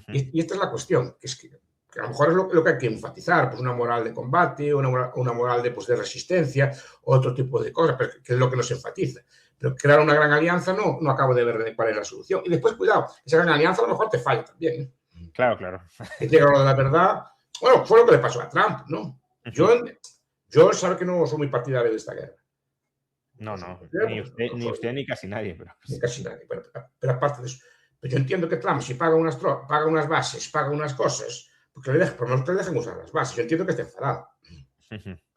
Y esta es la cuestión, que a lo mejor es lo que hay que enfatizar, pues una moral de combate, una moral de resistencia, otro tipo de cosas, pero que es lo que nos enfatiza. Pero crear una gran alianza no acabo de ver cuál es la solución. Y después, cuidado, esa gran alianza a lo mejor te falla también, ¿eh? Claro. Que llega lo de la verdad. Bueno, fue lo que le pasó a Trump, ¿no? Yo sabe que no soy muy partidario de esta guerra. No. Ni usted ni casi nadie. Pero... Ni casi nadie. Pero aparte de eso, yo entiendo que Trump, si paga unas bases, paga unas cosas, porque por lo menos que le dejen usar las bases. Yo entiendo que esté enfadado.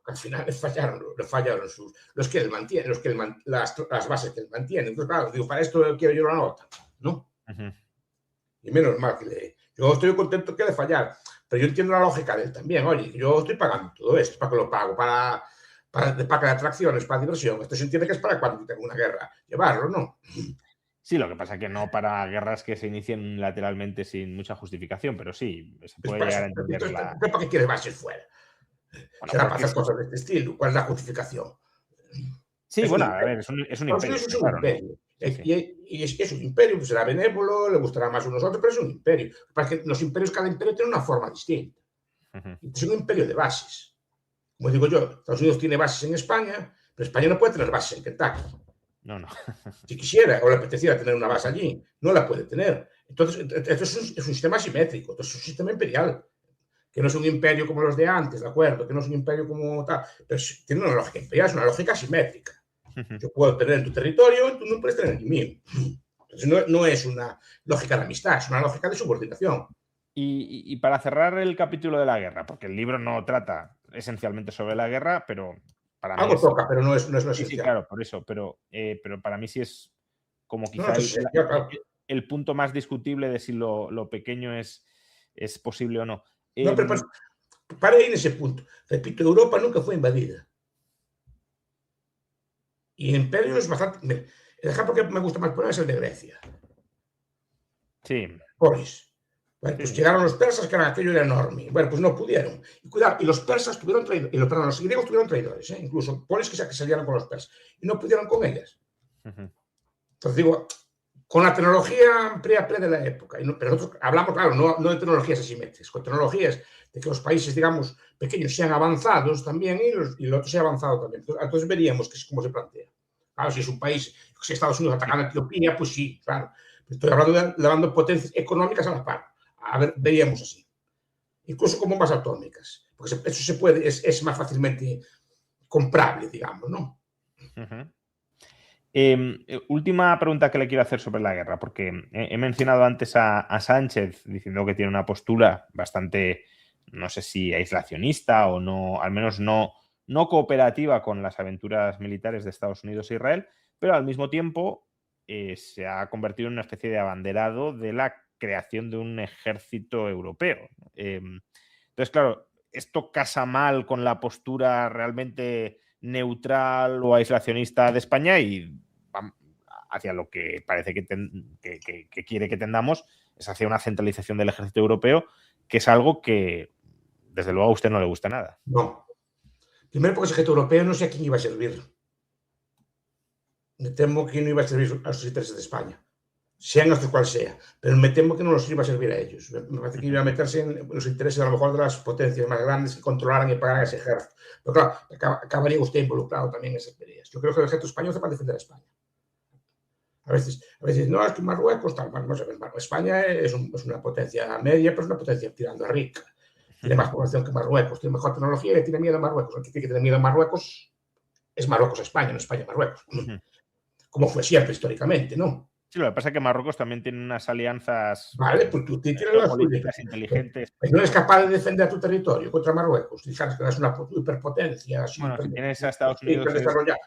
Al final le fallaron los que él mantiene, las bases que él mantiene. Entonces, claro, digo, para esto quiero yo la nota, ¿no? Y menos mal que yo estoy contento que le fallar, pero yo entiendo la lógica de él también. Oye, yo estoy pagando todo esto, ¿para que lo pago? Para de atracciones, para diversión. Esto se entiende que es para cuando tengo una guerra, llevarlo, ¿no? Sí, lo que pasa es que no para guerras que se inicien lateralmente sin mucha justificación, pero sí, se puede llegar a entender ¿Para qué quiere bases fuera? Será para hacer cosas de este estilo. ¿Cuál es la justificación? Sí, bueno, a ver, es un imperio. Es un imperio. Y es un imperio, pues será benévolo, le gustará más a unos otros, pero es un imperio. Para que los imperios, cada imperio tiene una forma distinta. Es un imperio de bases. Como digo yo, Estados Unidos tiene bases en España, pero España no puede tener bases en Kentucky. No. Si quisiera o le apeteciera tener una base allí, no la puede tener. Entonces, esto es un sistema asimétrico, esto es un sistema imperial, que no es un imperio como los de antes, ¿de acuerdo? Que no es un imperio como tal, pero tiene una lógica imperial, es una lógica asimétrica. Yo puedo tener en tu territorio, tú no puedes tener en el mío. Entonces, no es una lógica de amistad, es una lógica de subordinación. Y para cerrar el capítulo de la guerra, porque el libro no trata esencialmente sobre la guerra, pero para mí algo toca, pero no es lo esencial. Sí, claro, por eso, pero para mí sí es como quizá el punto más discutible de si lo pequeño es posible o no. No, pero para ahí en ese punto. Repito, Europa nunca fue invadida. Y el imperio es bastante... El ejemplo que me gusta más poner es el de Grecia. Sí. Polis. Bueno, pues llegaron los persas, que aquello era enorme. Bueno, pues no pudieron. Y cuidado, y los persas tuvieron traidores, perdón, los griegos tuvieron traidores, incluso polis que se aliaron con los persas. Y no pudieron con ellas. Entonces digo, con la tecnología pre de la época, pero nosotros hablamos, claro, no de tecnologías asimétricas, con tecnologías de que los países, digamos, pequeños sean avanzados también y el otro sea avanzado también. Entonces veríamos que es como se plantea. Claro, si es un país, si Estados Unidos atacando a Etiopía, pues sí, claro. Estoy hablando de levando potencias económicas a la par. A ver, veríamos así. Incluso con bombas atómicas. Porque eso se puede, es más fácilmente comprable, digamos, ¿no? Última pregunta que le quiero hacer sobre la guerra, porque he mencionado antes a Sánchez diciendo que tiene una postura bastante, no sé si aislacionista o no, al menos no cooperativa con las aventuras militares de Estados Unidos e Israel, pero al mismo tiempo se ha convertido en una especie de abanderado de la creación de un ejército europeo. Entonces, claro, esto casa mal con la postura realmente neutral o aislacionista de España y hacia lo que parece que quiere que tendamos es hacia una centralización del ejército europeo, que es algo que desde luego a usted no le gusta nada. No. Primero porque ese ejército europeo no sé a quién iba a servir. Me temo que no iba a servir a los intereses de España, sean nuestros cual sea, pero me temo que no los iba a servir a ellos. Me parece que iba a meterse en los intereses a lo mejor de las potencias más grandes que controlaran y pagaran ese ejército. Pero claro, acabaría usted involucrado también en esas peleas. Yo creo que el ejército español se va a defender a España. A veces no, es que Marruecos, tal, no sé, España es una potencia media, pero es una potencia tirando a rica. Tiene más población que Marruecos, tiene mejor tecnología y tiene miedo a Marruecos. El que tiene que tener miedo a Marruecos es Marruecos a España, no España a Marruecos. Como fue siempre históricamente, ¿no? Sí, lo que pasa es que Marruecos también tiene unas alianzas pues tú tienes las políticas inteligentes. No eres capaz de defender tu territorio contra Marruecos. Sabes que eres una hiperpotencia. Bueno, si tienes a Estados Unidos...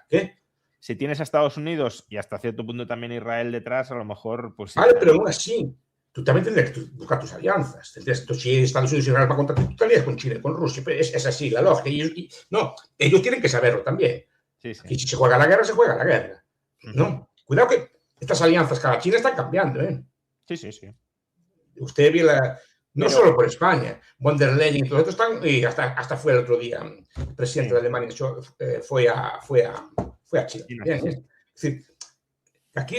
¿Qué? Si tienes a Estados Unidos y hasta cierto punto también Israel detrás, a lo mejor... pues sí. Vale, pero aún así, tú también tendrías que buscar tus alianzas. Si Estados Unidos y Israel van contra ti, tú te alías con Chile, con Rusia. Es así la lógica. Ellos tienen que saberlo también. Sí, sí. Y si se juega la guerra, se juega la guerra. No, cuidado que estas alianzas cada China están cambiando, ¿eh? Sí, sí, sí. Usted vio no solo por España, von der Leyen y todo esto están, y hasta fue el otro día, el presidente de Alemania fue a China. Bien, es decir, aquí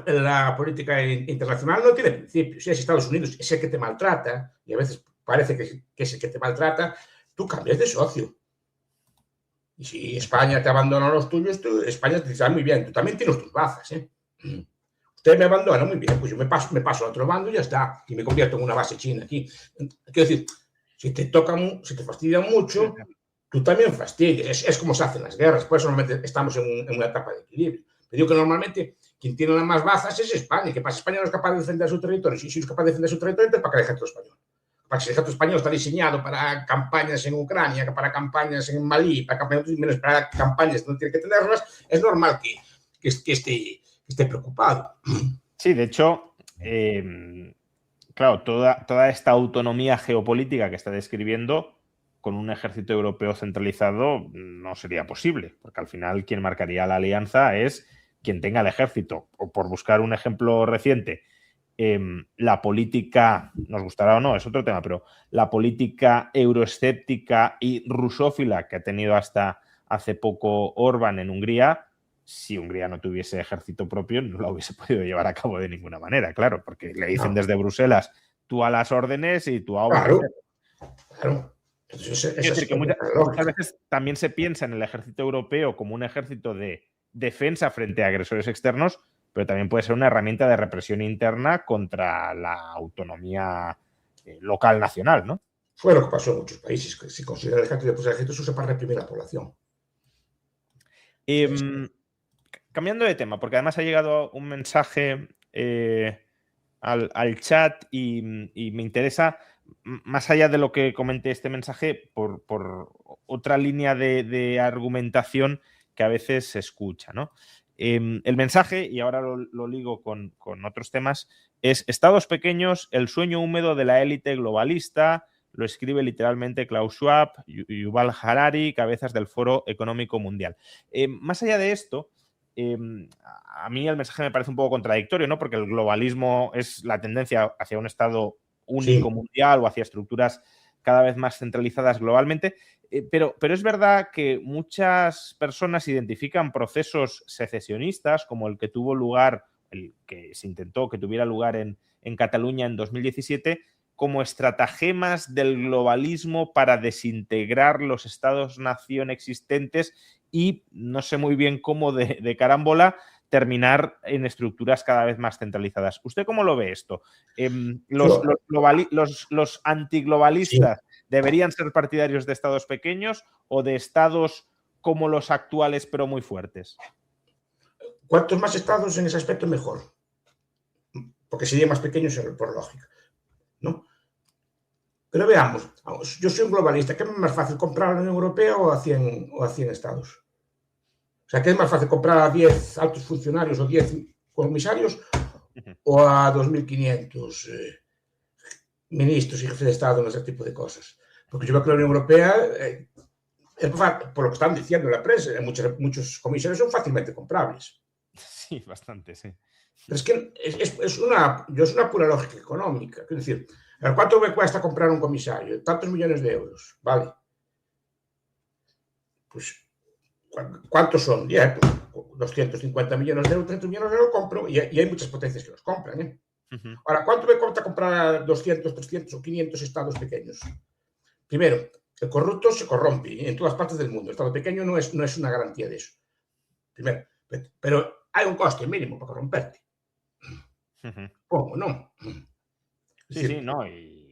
la política internacional no tiene principios. Si es Estados Unidos, es el que te maltrata, y a veces parece que es el que te maltrata, tú cambias de socio. Y si España te abandona a los tuyos, España te dice, muy bien, tú también tienes tus bazas, ¿eh? Usted me abandona, muy bien, pues yo me paso al otro bando y ya está, y me convierto en una base china aquí. Quiero decir, si te fastidian mucho, tú también fastidias. Es como se hacen las guerras, por eso normalmente estamos en una etapa de equilibrio. Te digo que normalmente quien tiene las más bazas es España, que pasa España no es capaz de defender su territorio. Si no es capaz de defender su territorio, entonces ¿para qué el ejército español? Para que el ejército español está diseñado para campañas en Ucrania, para campañas en Malí, para campañas que no tiene que tenerlas, es normal que esté preocupado. Sí, de hecho, claro, toda esta autonomía geopolítica que está describiendo con un ejército europeo centralizado no sería posible, porque al final quien marcaría la alianza es quien tenga el ejército. O por buscar un ejemplo reciente, la política, nos gustará o no, es otro tema, pero la política euroescéptica y rusófila que ha tenido hasta hace poco Orbán en Hungría, si Hungría no tuviese ejército propio, no lo hubiese podido llevar a cabo de ninguna manera, claro, porque le dicen desde Bruselas, tú a las órdenes y tú a obedecer. Claro. Es decir, que muchas veces también se piensa en el ejército europeo como un ejército de defensa frente a agresores externos, pero también puede ser una herramienta de represión interna contra la autonomía local nacional, ¿no? Fue lo que pasó en muchos países, que se considera el ejército, pues el ejército se usa para reprimir a la población. Cambiando de tema, porque además ha llegado un mensaje al chat y me interesa, más allá de lo que comenté este mensaje, por otra línea de argumentación que a veces se escucha, ¿no? El mensaje, y ahora lo ligo con otros temas, es Estados pequeños, el sueño húmedo de la élite globalista. Lo escribe literalmente Klaus Schwab, Yuval Harari, cabezas del Foro Económico Mundial. Más allá de esto, a mí el mensaje me parece un poco contradictorio, ¿no? Porque el globalismo es la tendencia hacia un Estado único mundial o hacia estructuras cada vez más centralizadas globalmente. Pero es verdad que muchas personas identifican procesos secesionistas como el que tuvo lugar, el que se intentó que tuviera lugar en Cataluña en 2017, como estratagemas del globalismo para desintegrar los estados-nación existentes y no sé muy bien cómo de carambola terminar en estructuras cada vez más centralizadas. ¿Usted cómo lo ve esto? ¿Los antiglobalistas deberían ser partidarios de estados pequeños o de estados como los actuales pero muy fuertes? Cuantos más estados en ese aspecto, mejor. Porque serían más pequeños por lógica, ¿no? Pero veamos, yo soy un globalista. ¿Qué es más fácil, comprar a la Unión Europea o a 100 estados? O sea, ¿qué es más fácil, comprar a 10 altos funcionarios o 10 comisarios o a 2.500 ministros y jefes de Estado en ese tipo de cosas? Porque yo veo que la Unión Europea, por lo que están diciendo en la prensa, muchos comisarios son fácilmente comprables. Sí, bastante, sí. Pero es que es una pura lógica económica. Es decir, ¿cuánto me cuesta comprar un comisario? Tantos millones de euros, ¿vale? Pues, ¿cuántos son? 250 millones de euros, 300 millones de euros compro, y hay muchas potencias que los compran, ¿eh? Ahora, ¿cuánto me cuesta comprar 200, 300 o 500 estados pequeños? Primero, el corrupto se corrompe en todas partes del mundo. El estado pequeño no es una garantía de eso. Primero, pero hay un coste mínimo para corromperte. ¿Cómo no? Sí, no.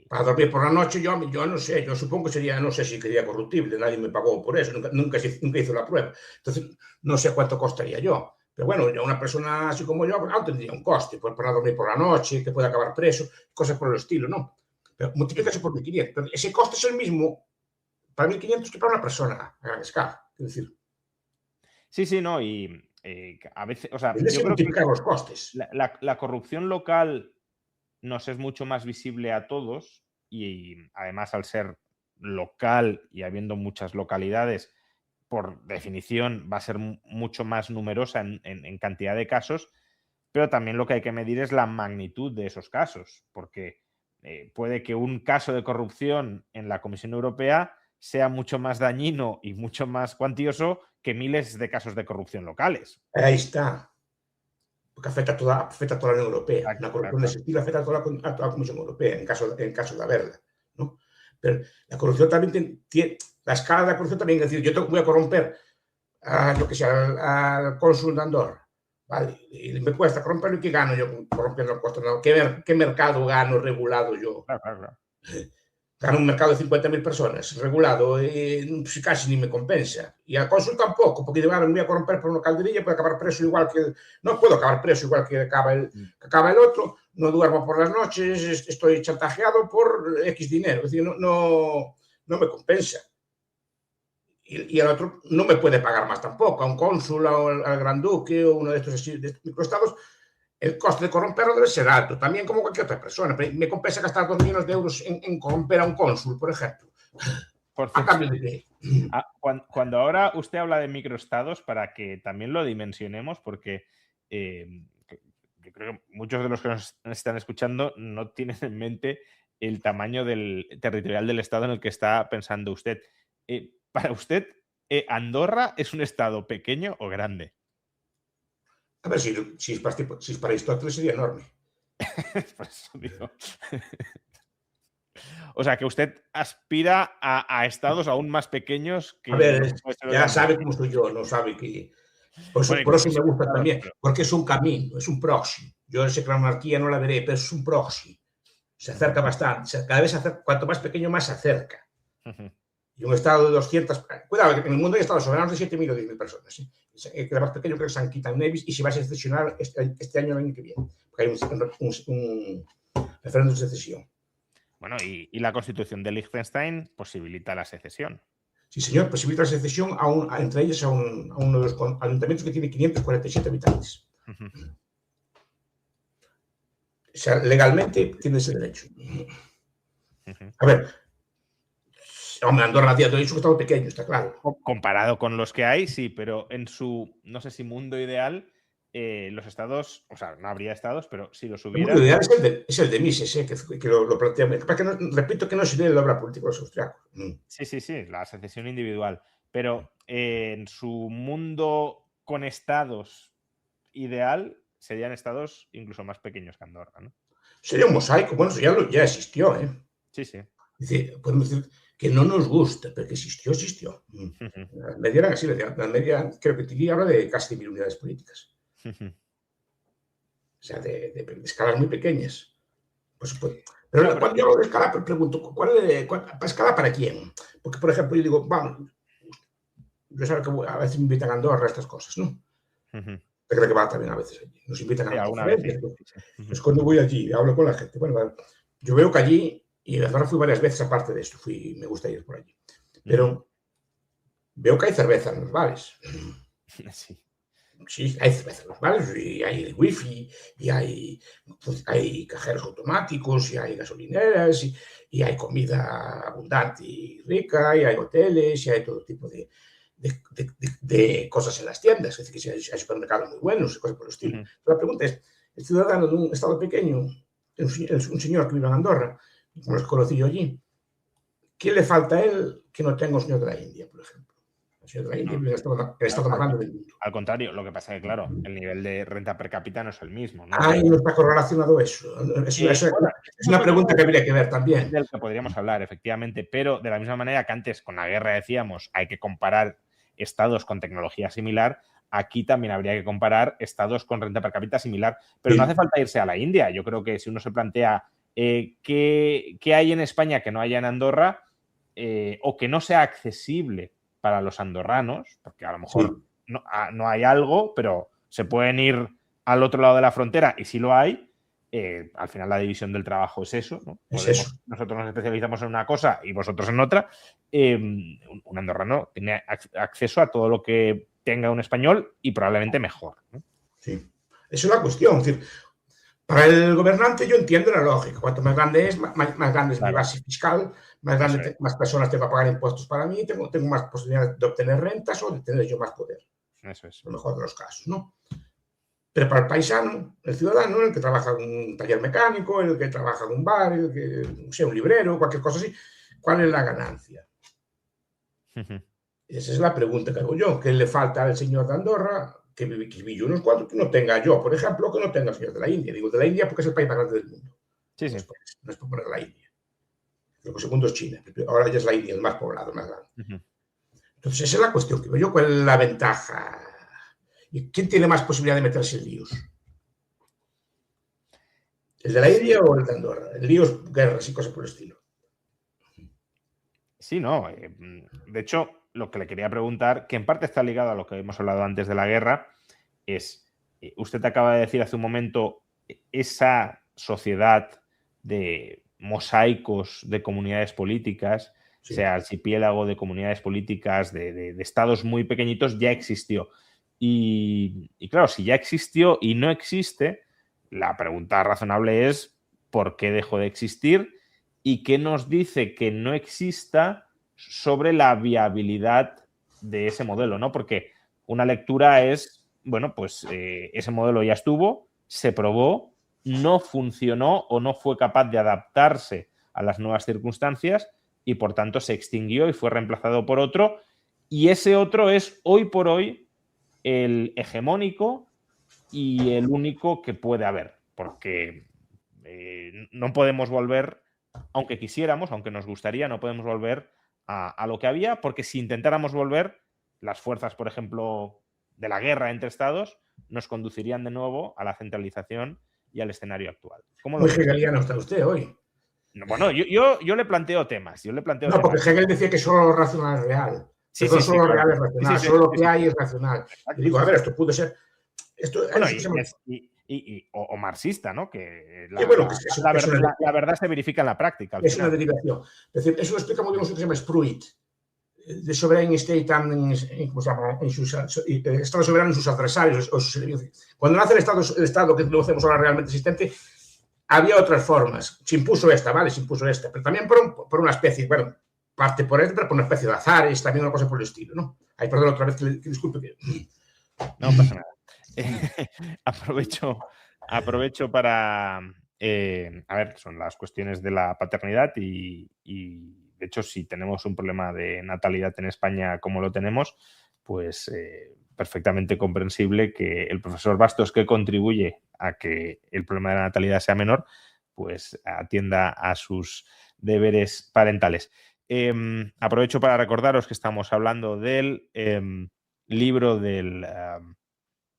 Para dormir por la noche, yo no sé, yo supongo que sería, no sé si sería corruptible, nadie me pagó por eso, nunca hizo la prueba. Entonces, no sé cuánto costaría yo. Pero bueno, yo, una persona así como yo, aún tendría un coste, para dormir por la noche, que puede acabar preso, cosas por el estilo, ¿no? Pero multiplícase por 1.500. Pero ese coste es el mismo para 1.500 que para una persona a gran escala. Es decir, sí, no, y a veces, o sea, yo creo que los costes. La corrupción local nos es mucho más visible a todos y además al ser local y habiendo muchas localidades, por definición va a ser mucho más numerosa en cantidad de casos, pero también lo que hay que medir es la magnitud de esos casos, porque puede que un caso de corrupción en la Comisión Europea sea mucho más dañino y mucho más cuantioso que miles de casos de corrupción locales. Ahí está. Porque afecta a toda la Unión Europea. Exacto, Una corrupción de ese estilo afecta a toda la Comisión Europea, en caso de haberla, ¿no? Pero la corrupción también tiene la escala de la corrupción también. Es decir, yo voy a corromper al cónsul de Andorra, ¿vale? Y me cuesta corromperlo, ¿y qué gano yo corrompiendo el cónsul de Andorra? ¿Qué mercado gano regulado yo? Claro. Gano un mercado de 50.000 personas regulado, casi ni me compensa. Y al cónsul tampoco, porque me voy a corromper por una calderilla, puedo acabar preso igual que... No puedo acabar preso igual que acaba el otro, no duermo por las noches, estoy chantajeado por X dinero. Es decir, no me compensa. Y el otro no me puede pagar más tampoco. A un cónsul, al gran duque o uno de estos microestados, el coste de corromperlo debe ser alto, también como cualquier otra persona. Me compensa gastar 2 millones de euros en corromper a un cónsul, por ejemplo. Por cierto, cuando ahora usted habla de microestados, para que también lo dimensionemos, porque yo creo que muchos de los que nos están escuchando no tienen en mente el tamaño territorial del estado en el que está pensando usted. Para usted, ¿Andorra es un estado pequeño o grande? A ver, si es para Aristóteles sería enorme. Por eso digo. O sea, que usted aspira a estados aún más pequeños que... A ver, ya sabe cómo soy yo, no sabe que... Por eso me gusta también, porque es un camino, es un próximo. Yo sé que la monarquía no la veré, pero es un próximo. Se acerca bastante, cada vez cuanto más pequeño, más se acerca. Y un estado de 200... Cuidado, que en el mundo hay estados soberanos de 7.000 o 10.000 personas. El más pequeño creo que es San Kitts Nevis y se va a secesionar este año o el año que viene. Porque hay un referéndum de secesión. Bueno, y la Constitución de Liechtenstein posibilita la secesión. Sí, señor, posibilita la secesión entre ellos a uno de los ayuntamientos que tiene 547 habitantes. O sea, legalmente tiene ese derecho. A ver, Hombre, Andorra a día de hoy es un estado pequeño, está claro. Comparado con los que hay, sí, pero en su, no sé si mundo ideal, los estados, o sea, no habría estados, pero si los hubiera... El ideal es el de Mises, que lo plantea. Repito que no se lee la obra política de los austriacos. Sí, la secesión individual. Pero en su mundo con estados ideal, serían estados incluso más pequeños que Andorra, ¿no? Sería un mosaico. Bueno, eso ya existió, ¿eh? Sí. Es decir, podemos decir que no nos gusta, pero que existió. Las media eran así, las media, creo que Tilly habla de casi 1000 unidades políticas. O sea, de escalas muy pequeñas. Pero cuando yo hablo de escala, pregunto, ¿escala para quién? Porque, por ejemplo, yo digo, vamos, yo sé que a veces me invitan a Andorra a estas cosas, ¿no? Yo creo que va también a veces allí. Nos invitan a conferencias. Pues cuando voy allí, hablo con la gente. Bueno, yo veo que allí, y en Andorra fui varias veces aparte de esto, me gusta ir por allí. Pero veo que hay cerveza en los bares. Sí, hay cerveza en los bares, y hay wifi, y hay cajeros automáticos, y hay gasolineras, y hay comida abundante y rica, y hay hoteles, y hay todo tipo de cosas en las tiendas. Es decir, que hay supermercados muy buenos y cosas por el estilo. Pero la pregunta es, el ciudadano de un estado pequeño, un señor que vive en Andorra, como los conocí yo allí, ¿qué le falta a él que no tenga un señor de la India, por ejemplo? El señor de la India vive en el estado más grande del mundo. Al contrario, lo que pasa es que, claro, el nivel de renta per cápita no es el mismo, ¿no? No está correlacionado eso. Es una pregunta que habría que ver también. Del que podríamos hablar, efectivamente, pero de la misma manera que antes con la guerra decíamos hay que comparar estados con tecnología similar, aquí también habría que comparar estados con renta per cápita similar, pero no hace falta irse a la India. Yo creo que si uno se plantea qué hay en España que no haya en Andorra o que no sea accesible para los andorranos, porque a lo mejor no hay algo, pero se pueden ir al otro lado de la frontera y si lo hay, al final la división del trabajo es eso, ¿no? Nosotros nos especializamos en una cosa y vosotros en otra. Un andorrano tiene acceso a todo lo que tenga un español y probablemente mejor, ¿no? Sí, es una cuestión. Es decir, para el gobernante yo entiendo la lógica. Cuanto más grande es, más grande es mi base fiscal, más personas tengo que pagar impuestos para mí, tengo más posibilidades de obtener rentas o de tener yo más poder. Eso es. Lo mejor de los casos, ¿no? Pero para el paisano, el ciudadano, el que trabaja en un taller mecánico, el que trabaja en un bar, el que sea un librero, cualquier cosa así, ¿cuál es la ganancia? Esa es la pregunta que hago yo. ¿Qué le falta al señor de Andorra? Que viví yo unos cuantos que no tenga yo, por ejemplo, que no tenga el señor de la India. Digo de la India porque es el país más grande del mundo. Sí. No es por poner la India. Lo que segundo es China. Ahora ya es la India, el más poblado, más grande. Entonces, esa es la cuestión que veo yo. ¿Cuál es la ventaja? ¿Y quién tiene más posibilidad de meterse en líos? ¿El de la India o el de Andorra? El lío es guerras y cosas por el estilo. Sí, no. De hecho, lo que le quería preguntar, que en parte está ligado a lo que hemos hablado antes de la guerra, es, usted acaba de decir hace un momento, esa sociedad de mosaicos de comunidades políticas, sea archipiélago de comunidades políticas, de estados muy pequeñitos, ya existió. Y claro, si ya existió y no existe, la pregunta razonable es ¿por qué dejó de existir? ¿Y qué nos dice que no exista sobre la viabilidad de ese modelo, ¿no? Porque una lectura es, bueno, pues ese modelo ya estuvo, se probó, no funcionó o no fue capaz de adaptarse a las nuevas circunstancias y por tanto se extinguió y fue reemplazado por otro. Y ese otro es hoy por hoy el hegemónico y el único que puede haber, porque no podemos volver, aunque quisiéramos, aunque nos gustaría, no podemos volver a lo que había, porque si intentáramos volver, las fuerzas, por ejemplo, de la guerra entre estados, nos conducirían de nuevo a la centralización y al escenario actual. ¿Cómo lo Muy hegeliano está usted hoy. Bueno, yo le planteo temas. Porque Hegel decía que solo lo racional es real. Solo lo real es racional, solo lo que hay es racional. Y digo, a ver, esto pudo ser... O marxista, ¿no? Que la verdad se verifica en la práctica. Es una derivación. Es decir, eso lo explica muy bien un que se llama Spruit, de Sovereign State ¿cómo se llama? Estado soberano en sus adversarios. Cuando nace el Estado que lo hacemos ahora realmente existente, había otras formas. Se impuso esta, ¿vale? Se impuso esta, pero también por una especie, bueno, parte por él, pero por una especie de azares, también una cosa por el estilo, ¿no? Ay, perdón, otra vez que disculpe. Que... No pasa nada. Aprovecho para... a ver, son las cuestiones de la paternidad y de hecho, si tenemos un problema de natalidad en España como lo tenemos, pues perfectamente comprensible que el profesor Bastos, que contribuye a que el problema de la natalidad sea menor, pues atienda a sus deberes parentales. Aprovecho para recordaros que estamos hablando del libro del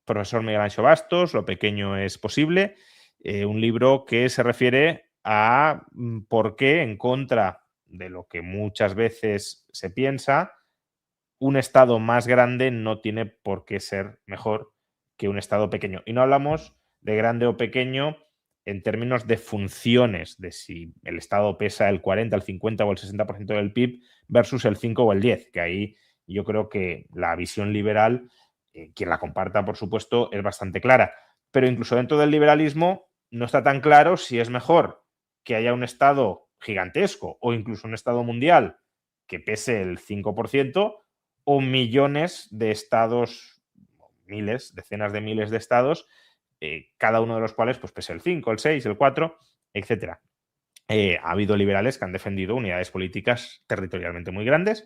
profesor Miguel Anxo Bastos, Lo pequeño es posible, un libro que se refiere a por qué, en contra de lo que muchas veces se piensa, un estado más grande no tiene por qué ser mejor que un estado pequeño. Y no hablamos de grande o pequeño en términos de funciones, de si el estado pesa el 40, el 50 o el 60% del PIB versus el 5 o el 10, que ahí yo creo que la visión liberal, quien la comparta, por supuesto, es bastante clara. Pero incluso dentro del liberalismo no está tan claro si es mejor que haya un estado gigantesco o incluso un estado mundial que pese el 5% o millones de estados, miles, decenas de miles de estados, cada uno de los cuales pues pese el 5, el 6, el 4, etcétera. Ha habido liberales que han defendido unidades políticas territorialmente muy grandes,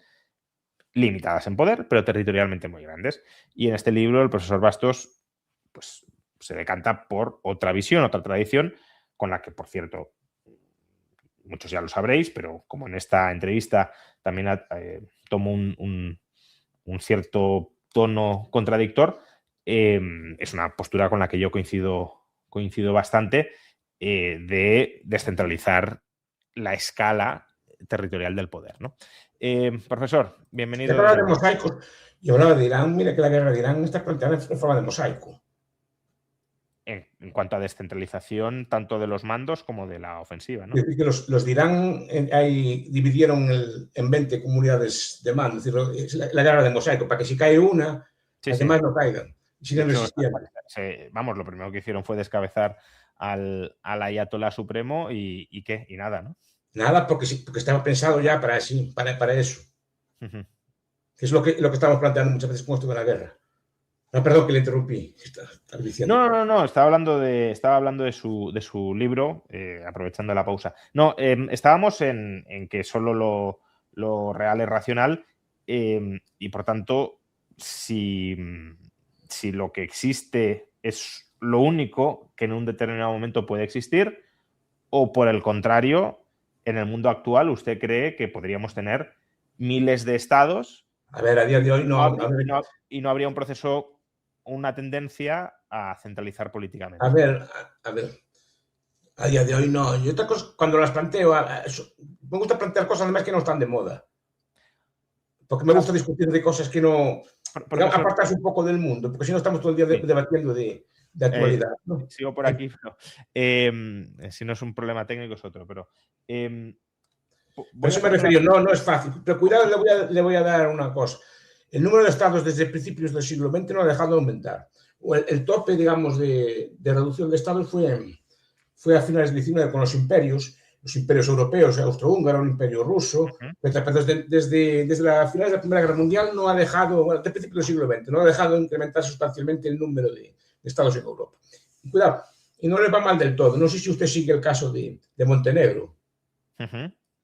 limitadas en poder, pero territorialmente muy grandes. Y en este libro el profesor Bastos pues, se decanta por otra visión, otra tradición, con la que, por cierto, muchos ya lo sabréis, pero como en esta entrevista también tomo un cierto tono contradictor, es una postura con la que yo coincido bastante, de descentralizar la escala territorial del poder, ¿no? Profesor, bienvenido. Hablaba de mosaicos y hablaba de Irán. Mira que la guerra de Irán está planteada en forma de mosaico. En cuanto a descentralización tanto de los mandos como de la ofensiva, ¿no? Es decir, que los de Irán dividieron en 20 comunidades de mando. Es decir, la guerra de mosaico, para que si cae una, las demás no caigan. Siguen resistiendo. Vamos, lo primero que hicieron fue descabezar al ayatolá supremo y ¿qué? Y nada, ¿no? Nada, porque estaba pensado ya para eso. Que es lo que estamos planteando muchas veces con esto de la guerra. No, perdón que le interrumpí. No, estaba hablando de su libro, aprovechando la pausa. No, estábamos en que solo lo real es racional, y por tanto, si lo que existe es lo único que en un determinado momento puede existir, o por el contrario, en el mundo actual, ¿usted cree que podríamos tener miles de estados? A ver, a día de hoy no. Y no habría un proceso, una tendencia a centralizar políticamente. A ver. A día de hoy no. Yo otra cosa, cuando las planteo, me gusta plantear cosas además que no están de moda. Porque me gusta discutir de cosas que no... apartarse un poco del mundo, porque si no estamos todo el día debatiendo de actualidad. ¿no? Sigo por aquí, pero si no es un problema técnico es otro, pero... Por eso me refiero, no es fácil. Pero cuidado, le voy a dar una cosa. El número de estados desde principios del siglo XX no ha dejado de aumentar. El tope, digamos, de reducción de estados fue a finales del XIX con los imperios europeos, austrohúngaro, el imperio ruso. Desde la final de la Primera Guerra Mundial no ha dejado, desde principios del siglo XX, no ha dejado de incrementar sustancialmente el número de estados en Europa. Y cuidado, y no les va mal del todo. No sé si usted sigue el caso de Montenegro.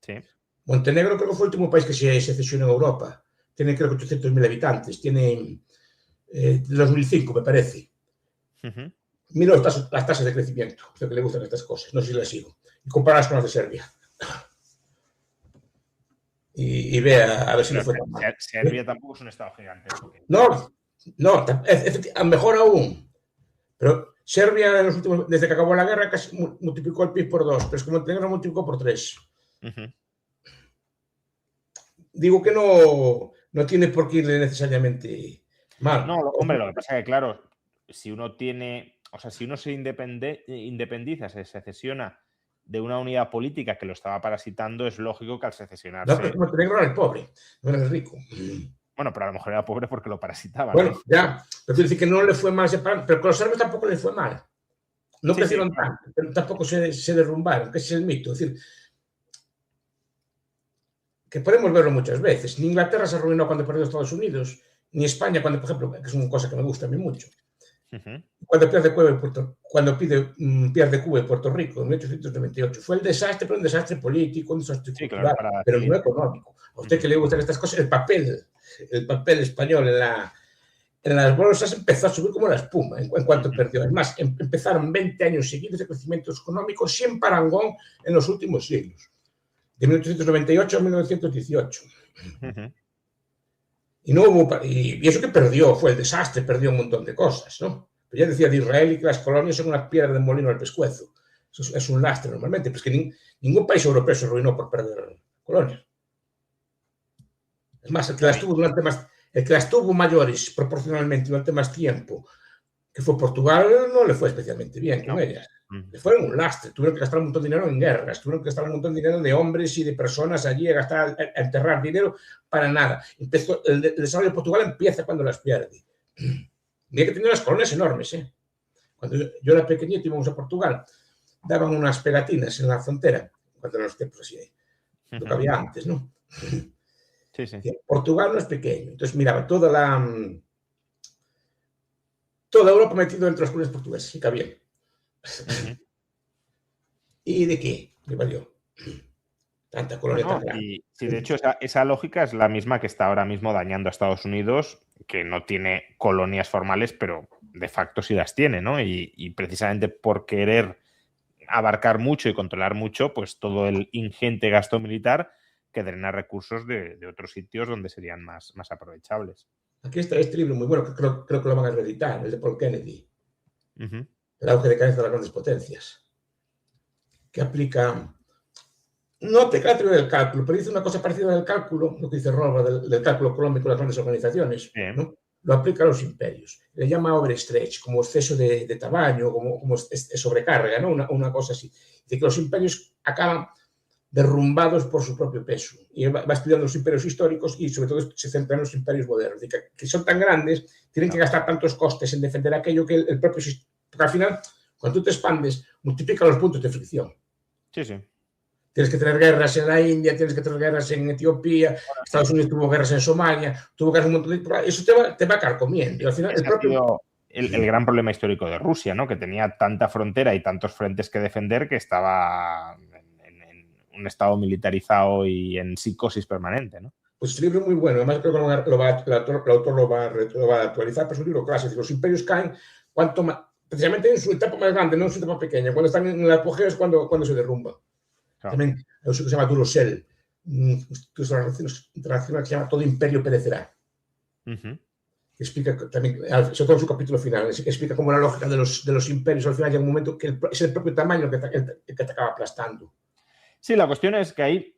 Sí. Montenegro creo que fue el último país que se sesionó en Europa. Tiene creo que 800.000 habitantes. Tiene 2005, me parece. Mira las tasas de crecimiento. Creo que le gustan estas cosas. No sé si las sigo. Y comparadas con las de Serbia. Y vea a ver si no fue tan mal. Serbia tampoco es un estado gigante. No, mejor aún. Pero Serbia, desde que acabó la guerra, casi multiplicó el PIB por 2. Pero es que Montenegro multiplicó por 3. Digo que no tiene por qué irle necesariamente mal. No, hombre, lo que pasa es que, claro, si uno se independiza, se secesiona de una unidad política que lo estaba parasitando, es lógico que al secesionarse... No, pero Montenegro era el pobre, no era el rico. Bueno, pero a lo mejor era pobre porque lo parasitaba. Bueno, ¿no? Ya, pero quiero decir que no le fue mal separar, pero con los serbios tampoco le fue mal. No crecieron tanto, pero tampoco se derrumbaron, que ese es el mito. Es decir, que podemos verlo muchas veces. Ni Inglaterra se arruinó cuando perdió Estados Unidos, ni España cuando, por ejemplo, que es una cosa que me gusta a mí mucho, cuando pierde Cuba y Puerto Rico en 1898. Fue el desastre, pero un desastre político, un desastre cultural, claro, pero no económico. A usted que le gustan estas cosas, el papel español en las bolsas empezó a subir como la espuma en cuanto perdió. Además, empezaron 20 años seguidos de crecimiento económico sin parangón en los últimos siglos, de 1898 a 1918. Y no hubo, y eso que perdió fue el desastre, perdió un montón de cosas, ¿no? Pero ya decía de Israel que las colonias son una piedra de molino al pescuezo. Eso es un lastre normalmente, pero es que ningún país europeo se arruinó por perder colonias. Es más, el que las tuvo mayores proporcionalmente durante más tiempo, que fue Portugal, no le fue especialmente bien con ellas. Le fueron un lastre, tuvieron que gastar un montón de dinero en guerras, tuvieron que gastar un montón de dinero de hombres y de personas allí a enterrar dinero para nada. El desarrollo de Portugal empieza cuando las pierde. Y hay que tener las colonias enormes. Cuando yo era pequeñito íbamos a Portugal, daban unas pegatinas en la frontera, cuando eran los tiempos así, lo que había antes, ¿no? Sí, sí. Portugal no es pequeño, entonces miraba toda Europa metido dentro de las colonias portuguesas, y cabía. ¿Y de qué? ¿Qué valió? Tanta colonia tan grande. Y sí, de hecho, esa lógica es la misma que está ahora mismo dañando a Estados Unidos, que no tiene colonias formales, pero de facto sí las tiene, ¿no? Y precisamente por querer abarcar mucho y controlar mucho, pues todo el ingente gasto militar que drena recursos de otros sitios donde serían más aprovechables. Aquí está este libro muy bueno, que creo que lo van a reeditar, el de Paul Kennedy. El auge de cadencia de las grandes potencias, que aplica, no aplica la teoría del cálculo, pero dice una cosa parecida al cálculo, lo que dice Roba del cálculo económico de las grandes organizaciones, ¿no? Lo aplica a los imperios. Le llama overstretch, como exceso de tamaño, como sobrecarga, ¿no? Una cosa así. Dice que los imperios acaban derrumbados por su propio peso. Y va estudiando los imperios históricos y sobre todo se centra en los imperios modernos. Dice que son tan grandes, tienen que gastar tantos costes en defender aquello que el propio sistema. Porque al final, cuando tú te expandes, multiplica los puntos de fricción. Sí, sí. Tienes que tener guerras en la India, tienes que tener guerras en Etiopía, Estados Unidos tuvo guerras en Somalia, tuvo guerras en un montón de... Eso te va carcomiendo. Y al final, el gran problema histórico de Rusia, ¿no? Que tenía tanta frontera y tantos frentes que defender que estaba en un estado militarizado y en psicosis permanente, ¿no? Pues este libro es muy bueno. Además, creo que el autor lo va a actualizar, pero es un libro clásico. Los imperios caen cuanto más... Precisamente en su etapa más grande, no en su etapa pequeña. Cuando están en el apogeo es cuando se derrumba. Claro. También hay un que se llama Durosel, que es una relación internacional que se llama Todo imperio perecerá. Que explica también, sobre todo en su capítulo final, explica cómo la lógica de los imperios al final llega un momento que es el propio tamaño que te acaba aplastando. Sí, la cuestión es que ahí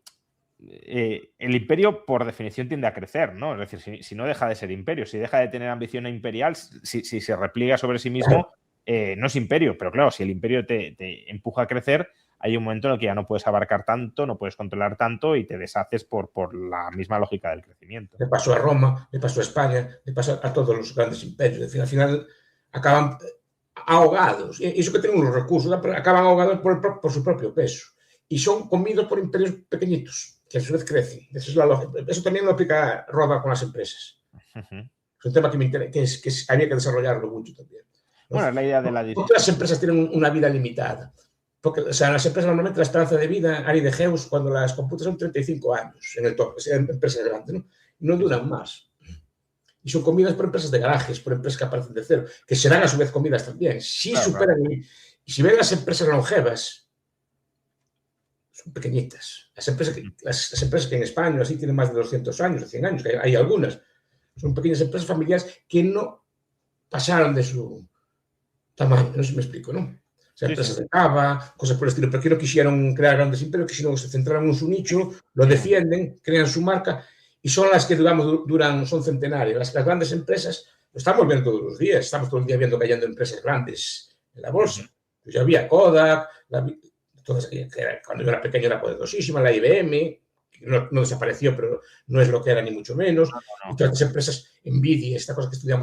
el imperio por definición tiende a crecer, ¿no? Es decir, si no deja de ser imperio, si deja de tener ambición imperial, si se repliega sobre sí mismo, no es imperio. Pero claro, si el imperio te empuja a crecer, hay un momento en el que ya no puedes abarcar tanto, no puedes controlar tanto y te deshaces por la misma lógica del crecimiento. Le pasó a Roma, le pasó a España, le pasó a todos los grandes imperios. Al final acaban ahogados. Y eso que tienen unos recursos, pero acaban ahogados por su propio peso. Y son comidos por imperios pequeñitos, que a su vez crecen. Esa es la lógica. Eso también lo aplica Roda con las empresas. Es un tema que me interesa, que había que desarrollarlo mucho también. Bueno, es la idea de la disciplina. Porque las empresas tienen una vida limitada. Porque, o sea, las empresas normalmente la esperanza de vida, Ari de Geus, cuando las computas son 35 años en el top, en empresas grandes, ¿no? Y no duran más. Y son comidas por empresas de garajes, por empresas que aparecen de cero, que serán a su vez comidas también. Si superan. Y si ven las empresas longevas, son pequeñitas. Las empresas que en España así tienen más de 200 años, de 100 años, que hay algunas, son pequeñas empresas familiares que no pasaron de su tamaño. No sé si me explico, ¿no? O sea, empresas de cava, cosas por el estilo, pero que no quisieron crear grandes imperios, que sino se centraron en su nicho, lo defienden, crean su marca y son las que, digamos, son centenarias. Las grandes empresas lo estamos viendo todos los días, estamos todo el día viendo cayendo empresas grandes en la bolsa. Pues ya había Kodak, cuando yo era pequeño era poderosísima, la IBM, que no desapareció, pero no es lo que era ni mucho menos. Y todas las empresas, Nvidia, esta cosa que estudia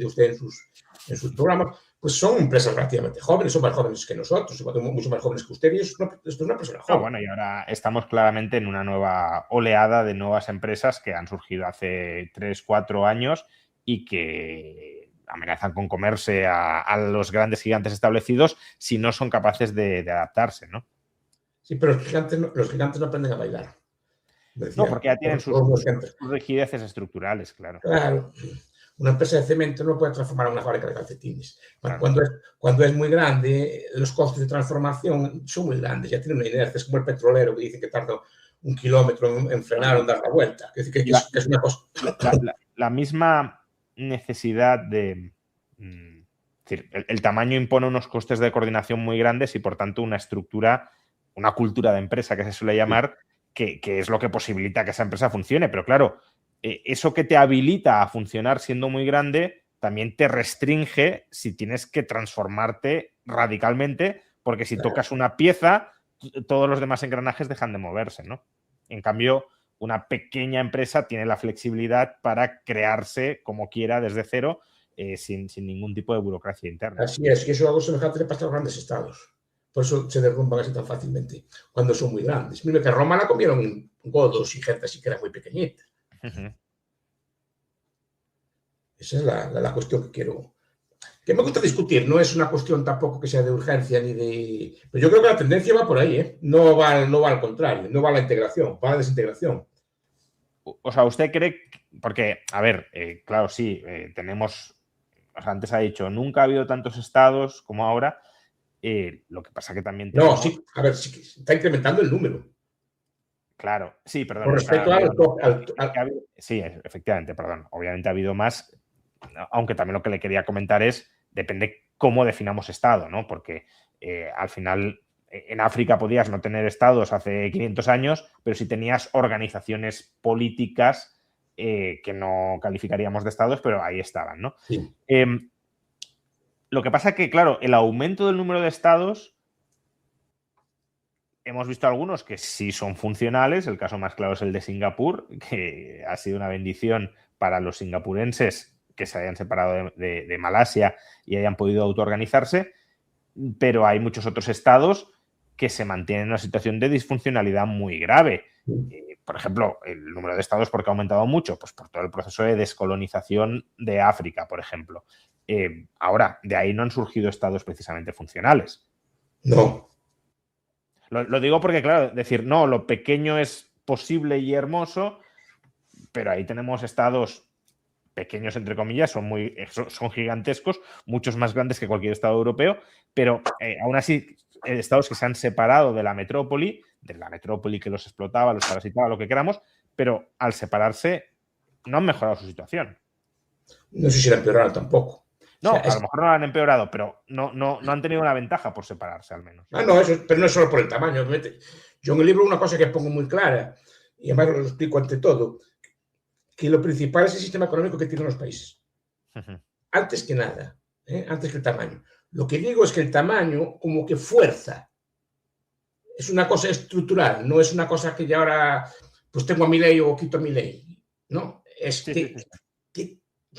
usted en sus programas, pues son empresas relativamente jóvenes, son más jóvenes que nosotros, mucho más jóvenes que usted, y esto es una persona joven. Bueno, y ahora estamos claramente en una nueva oleada de nuevas empresas que han surgido hace 3, 4 años y que amenazan con comerse a los grandes gigantes establecidos si no son capaces de adaptarse, ¿no? Sí, pero los gigantes no aprenden a bailar. No, porque ya tienen sus rigideces estructurales, claro. Claro. Una empresa de cemento no puede transformar a una fábrica de calcetines. Claro. Cuando es muy grande, los costes de transformación son muy grandes. Ya tiene una inercia. Es como el petrolero que dice que tarda 1 kilómetro en frenar o en dar la vuelta. Es decir, que es una cosa... La misma necesidad de... Es decir, el tamaño impone unos costes de coordinación muy grandes y, por tanto, una estructura, una cultura de empresa que se suele llamar, que es lo que posibilita que esa empresa funcione. Pero, claro, eso que te habilita a funcionar siendo muy grande también te restringe si tienes que transformarte radicalmente, porque si tocas una pieza, todos los demás engranajes dejan de moverse, ¿no? En cambio, una pequeña empresa tiene la flexibilidad para crearse como quiera desde cero, sin ningún tipo de burocracia interna. Así es, y eso es algo semejante le pasa a los grandes estados. Por eso se derrumban así tan fácilmente, cuando son muy grandes. Mira que Roma la comieron godos y gente así que era muy pequeñita. Esa es la cuestión que me gusta discutir. No es una cuestión tampoco que sea de urgencia ni de... Pero yo creo que la tendencia va por ahí, ¿eh? No va al contrario, no va a la integración, va a la desintegración. O sea, ¿usted cree...? Porque, a ver, claro, sí, tenemos... O sea, antes ha dicho, nunca ha habido tantos estados como ahora. Lo que pasa que también tenemos... No, sí, a ver, sí, está incrementando el número. Claro, sí, perdón. Con respecto Sí, efectivamente, perdón. Obviamente ha habido más, aunque también lo que le quería comentar es, depende cómo definamos Estado, ¿no? Porque al final en África podías no tener estados hace 500 años, pero sí tenías organizaciones políticas que no calificaríamos de estados, pero ahí estaban, ¿no? Sí. Lo que pasa es que, claro, el aumento del número de estados... Hemos visto algunos que sí son funcionales, el caso más claro es el de Singapur, que ha sido una bendición para los singapurenses que se hayan separado de Malasia y hayan podido autoorganizarse, pero hay muchos otros estados que se mantienen en una situación de disfuncionalidad muy grave. Por ejemplo, el número de estados, ¿por qué ha aumentado mucho? Pues por todo el proceso de descolonización de África, por ejemplo. Ahora, de ahí no han surgido estados precisamente funcionales. No. Lo digo porque, claro, decir, no, lo pequeño es posible y hermoso, pero ahí tenemos estados pequeños, entre comillas, son gigantescos, muchos más grandes que cualquier estado europeo, pero aún así, estados que se han separado de la metrópoli que los explotaba, los parasitaba, lo que queramos, pero al separarse no han mejorado su situación. No sé si la empeoraron tampoco. No, a lo mejor no la han empeorado, pero no han tenido una ventaja por separarse, al menos. No, pero no es solo por el tamaño. Yo en el libro una cosa que pongo muy clara, y además lo explico ante todo, que lo principal es el sistema económico que tienen los países. Antes que nada, antes que el tamaño. Lo que digo es que el tamaño como que fuerza. Es una cosa estructural, no es una cosa que ya ahora pues tengo a mi ley o quito a mi ley. No, es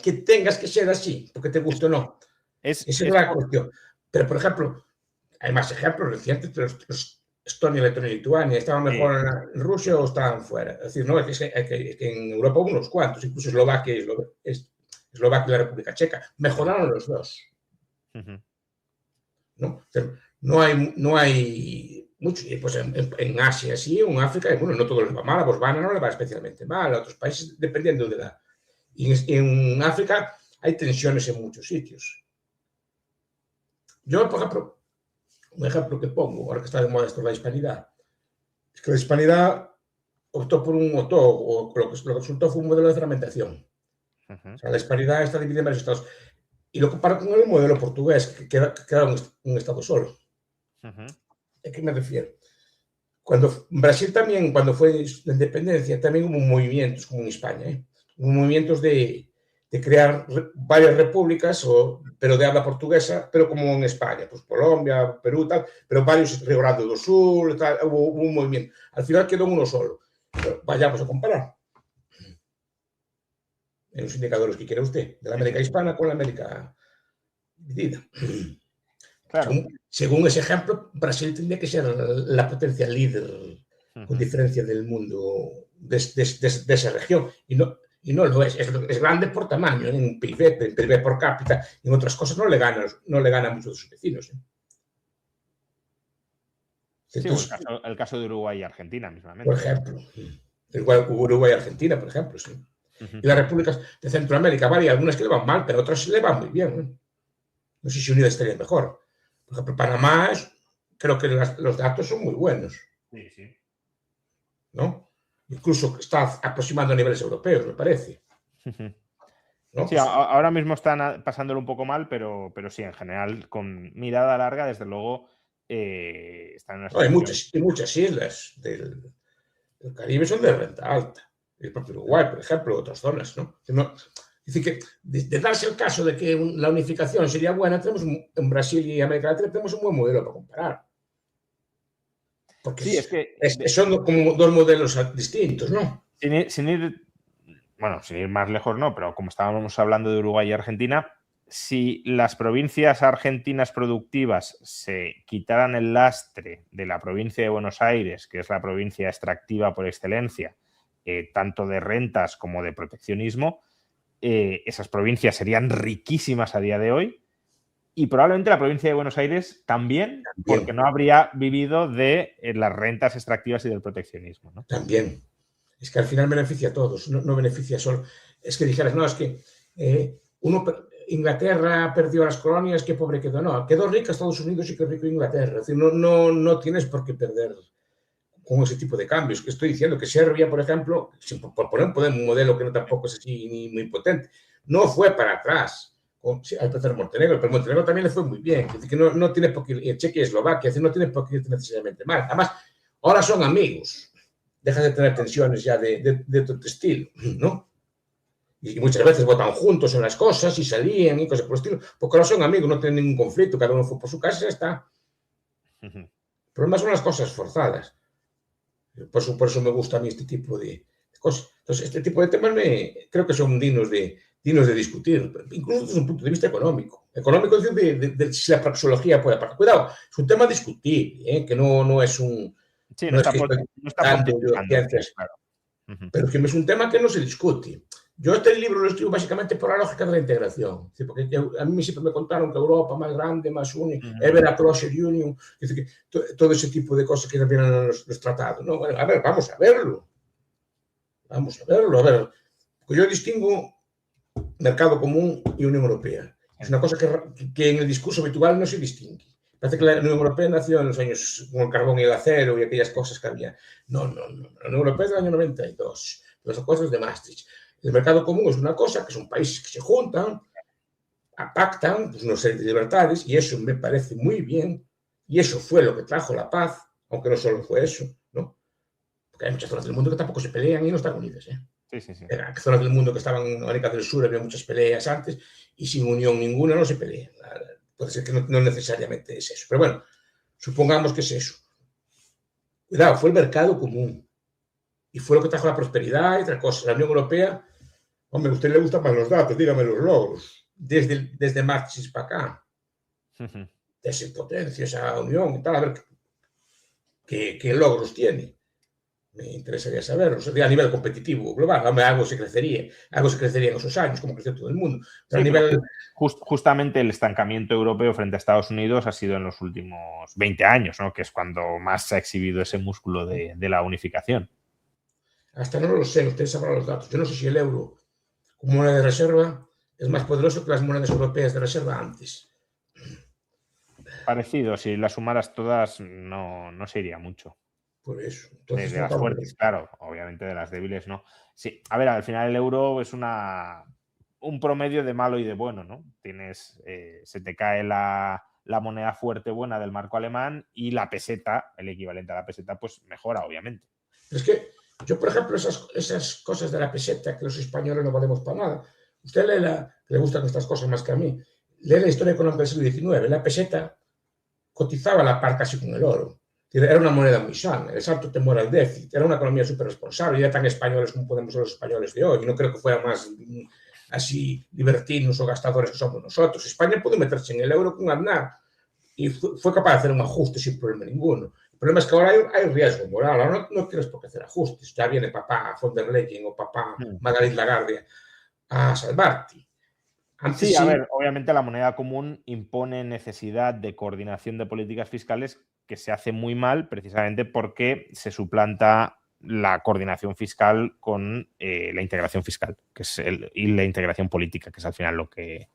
que tengas que ser así, porque te guste o no. Esa es la cuestión. Pero, por ejemplo, hay más ejemplos recientes, pero Estonia, Letonia y Lituania estaban mejor en Rusia o estaban fuera. Es decir, no, es que en Europa hubo unos cuantos, incluso Eslovaquia y la República Checa, mejoraron los dos. ¿No? No hay mucho. Pues en Asia sí, en África, bueno, no todo les va mal, a Botswana no le va especialmente mal, a otros países dependiendo de la... Y en África hay tensiones en muchos sitios. Yo, por ejemplo, un ejemplo que pongo, ahora que está de moda esto, la hispanidad, es que la hispanidad optó por lo que resultó fue un modelo de fragmentación. O sea, la hispanidad está dividida en varios estados. Y lo comparo con el modelo portugués, que queda un estado solo. ¿A qué me refiero? Brasil también, cuando fue la independencia, también hubo movimientos, como en España, hubo movimientos de crear varias repúblicas, pero de habla portuguesa, pero como en España, pues Colombia, Perú, tal, pero varios, Río Grande do Sul, tal, hubo un movimiento. Al final quedó uno solo. Pero vayamos a comparar. En los indicadores que quiera usted, de la América hispana con la América dividida. Claro. Según ese ejemplo, Brasil tendría que ser la potencia líder con diferencia del mundo de esa región. Y no lo es. Es grande por tamaño, en PIB por cápita, en otras cosas no le gana a muchos de sus vecinos. Entonces, sí, el caso de Uruguay y Argentina mismamente. Por ejemplo. Igual Uruguay y Argentina, por ejemplo, sí. Y las repúblicas de Centroamérica, hay algunas que le van mal, pero otras le van muy bien. No sé si Unidas estaría mejor. Por ejemplo, Panamá, creo que los datos son muy buenos. Sí. ¿No? Incluso está aproximando a niveles europeos, me parece. ¿No? Sí, pues, ahora mismo están pasándolo un poco mal, pero sí, en general, con mirada larga, desde luego, están en una situación... Hay muchas islas del Caribe son de renta alta. El propio Uruguay, por ejemplo, otras zonas, ¿no? Es decir, que de darse el caso de que la unificación sería buena, tenemos en Brasil y América Latina tenemos un buen modelo para comparar. Porque sí, son como dos modelos distintos, ¿no? Sin ir más lejos, no, pero como estábamos hablando de Uruguay y Argentina, si las provincias argentinas productivas se quitaran el lastre de la provincia de Buenos Aires, que es la provincia extractiva por excelencia, tanto de rentas como de proteccionismo, esas provincias serían riquísimas a día de hoy y probablemente la provincia de Buenos Aires también. Porque no habría vivido de las rentas extractivas y del proteccionismo, ¿no? También. Es que al final beneficia a todos, no beneficia solo. Es que dijeras, no, es que Inglaterra perdió las colonias, qué pobre quedó. No, quedó rica Estados Unidos y qué rico Inglaterra. Es decir, no tienes por qué perder con ese tipo de cambios. Que estoy diciendo que Serbia, por ejemplo, por poner un modelo que no tampoco es así ni muy potente, no fue para atrás al tercer Montenegro, pero Montenegro también le fue muy bien. Es decir, que no tiene por qué, Chequia y Eslovaquia, es decir, no tiene por qué ir necesariamente mal. Además, ahora son amigos. Dejan de tener tensiones ya de otro estilo, ¿no? Y muchas veces votan juntos en las cosas y salían y cosas por el estilo, porque ahora son amigos, no tienen ningún conflicto, cada uno fue por su casa y ya está. El problema son las cosas forzadas. Por eso me gusta a mí este tipo de cosas. Entonces, este tipo de temas creo que son dignos de discutir, incluso desde un punto de vista económico. Económico es decir, de si la praxeología puede pasar. Cuidado, es un tema discutible, que no es un... Sí, no está claro. Pero que es un tema que no se discute. Yo este libro lo escribo básicamente por la lógica de la integración. Porque a mí siempre me contaron que Europa más grande, más única, ever a closer union, que todo ese tipo de cosas que también vienen los tratados. No, bueno, a ver, vamos a verlo. A ver. Porque yo distingo mercado común y Unión Europea. Es una cosa que en el discurso habitual no se distingue. Parece que la Unión Europea nació en los años con el carbón y el acero y aquellas cosas que había. No. La Unión Europea es del año 92. Las cosas de Maastricht. El mercado común es una cosa que son países que se juntan, pactan pues, una serie de libertades y eso me parece muy bien. Y eso fue lo que trajo la paz, aunque no solo fue eso, ¿no? Porque hay muchas zonas del mundo que tampoco se pelean y no están unidas, ¿eh? Sí. Hay zonas del mundo que estaban en América del Sur, había muchas peleas antes y sin unión ninguna no se pelean. Puede ser que no necesariamente es eso. Pero bueno, supongamos que es eso. Cuidado, fue el mercado común. Y fue lo que trajo la prosperidad y otra cosa. La Unión Europea, hombre, a usted le gustan más los datos, dígame los logros. Desde Maastricht para acá. Desde potencia esa unión y tal, a ver qué logros tiene. Me interesaría saberlo, a nivel competitivo global. Algo se crecería en esos años, como creció todo el mundo. Pero a nivel... Justamente el estancamiento europeo frente a Estados Unidos ha sido en los últimos 20 años, ¿no? Que es cuando más se ha exhibido ese músculo de la unificación. Hasta no lo sé, usted sabrá los datos. Yo no sé si el euro como moneda de reserva es más poderoso que las monedas europeas de reserva antes. Parecido, si las sumaras todas no se iría mucho. Por eso. Entonces, de las fuertes, claro, obviamente de las débiles no. Sí, a ver, al final el euro es un promedio de malo y de bueno, ¿no? Se te cae la moneda fuerte buena del marco alemán y la peseta, el equivalente a la peseta, pues mejora, obviamente. Es que yo, por ejemplo, esas cosas de la peseta, que los españoles no valemos para nada. Usted que le gustan estas cosas más que a mí, lee la historia económica del siglo XIX. La peseta cotizaba a la par casi con el oro. Era una moneda muy sana, el salto temor al déficit, era una economía súper responsable, y era tan españoles como podemos ser los españoles de hoy. Y no creo que fuera más así libertinos o gastadores que somos nosotros. España pudo meterse en el euro con Aznar y fue capaz de hacer un ajuste sin problema ninguno. El problema es que ahora hay riesgo moral, ahora no tienes por qué hacer ajustes. Ya viene papá von der Leyen o papá Margarita Lagarde a salvarte. Antes sí, a ver, obviamente la moneda común impone necesidad de coordinación de políticas fiscales que se hace muy mal precisamente porque se suplanta la coordinación fiscal con la integración fiscal que es y la integración política, que es al final lo que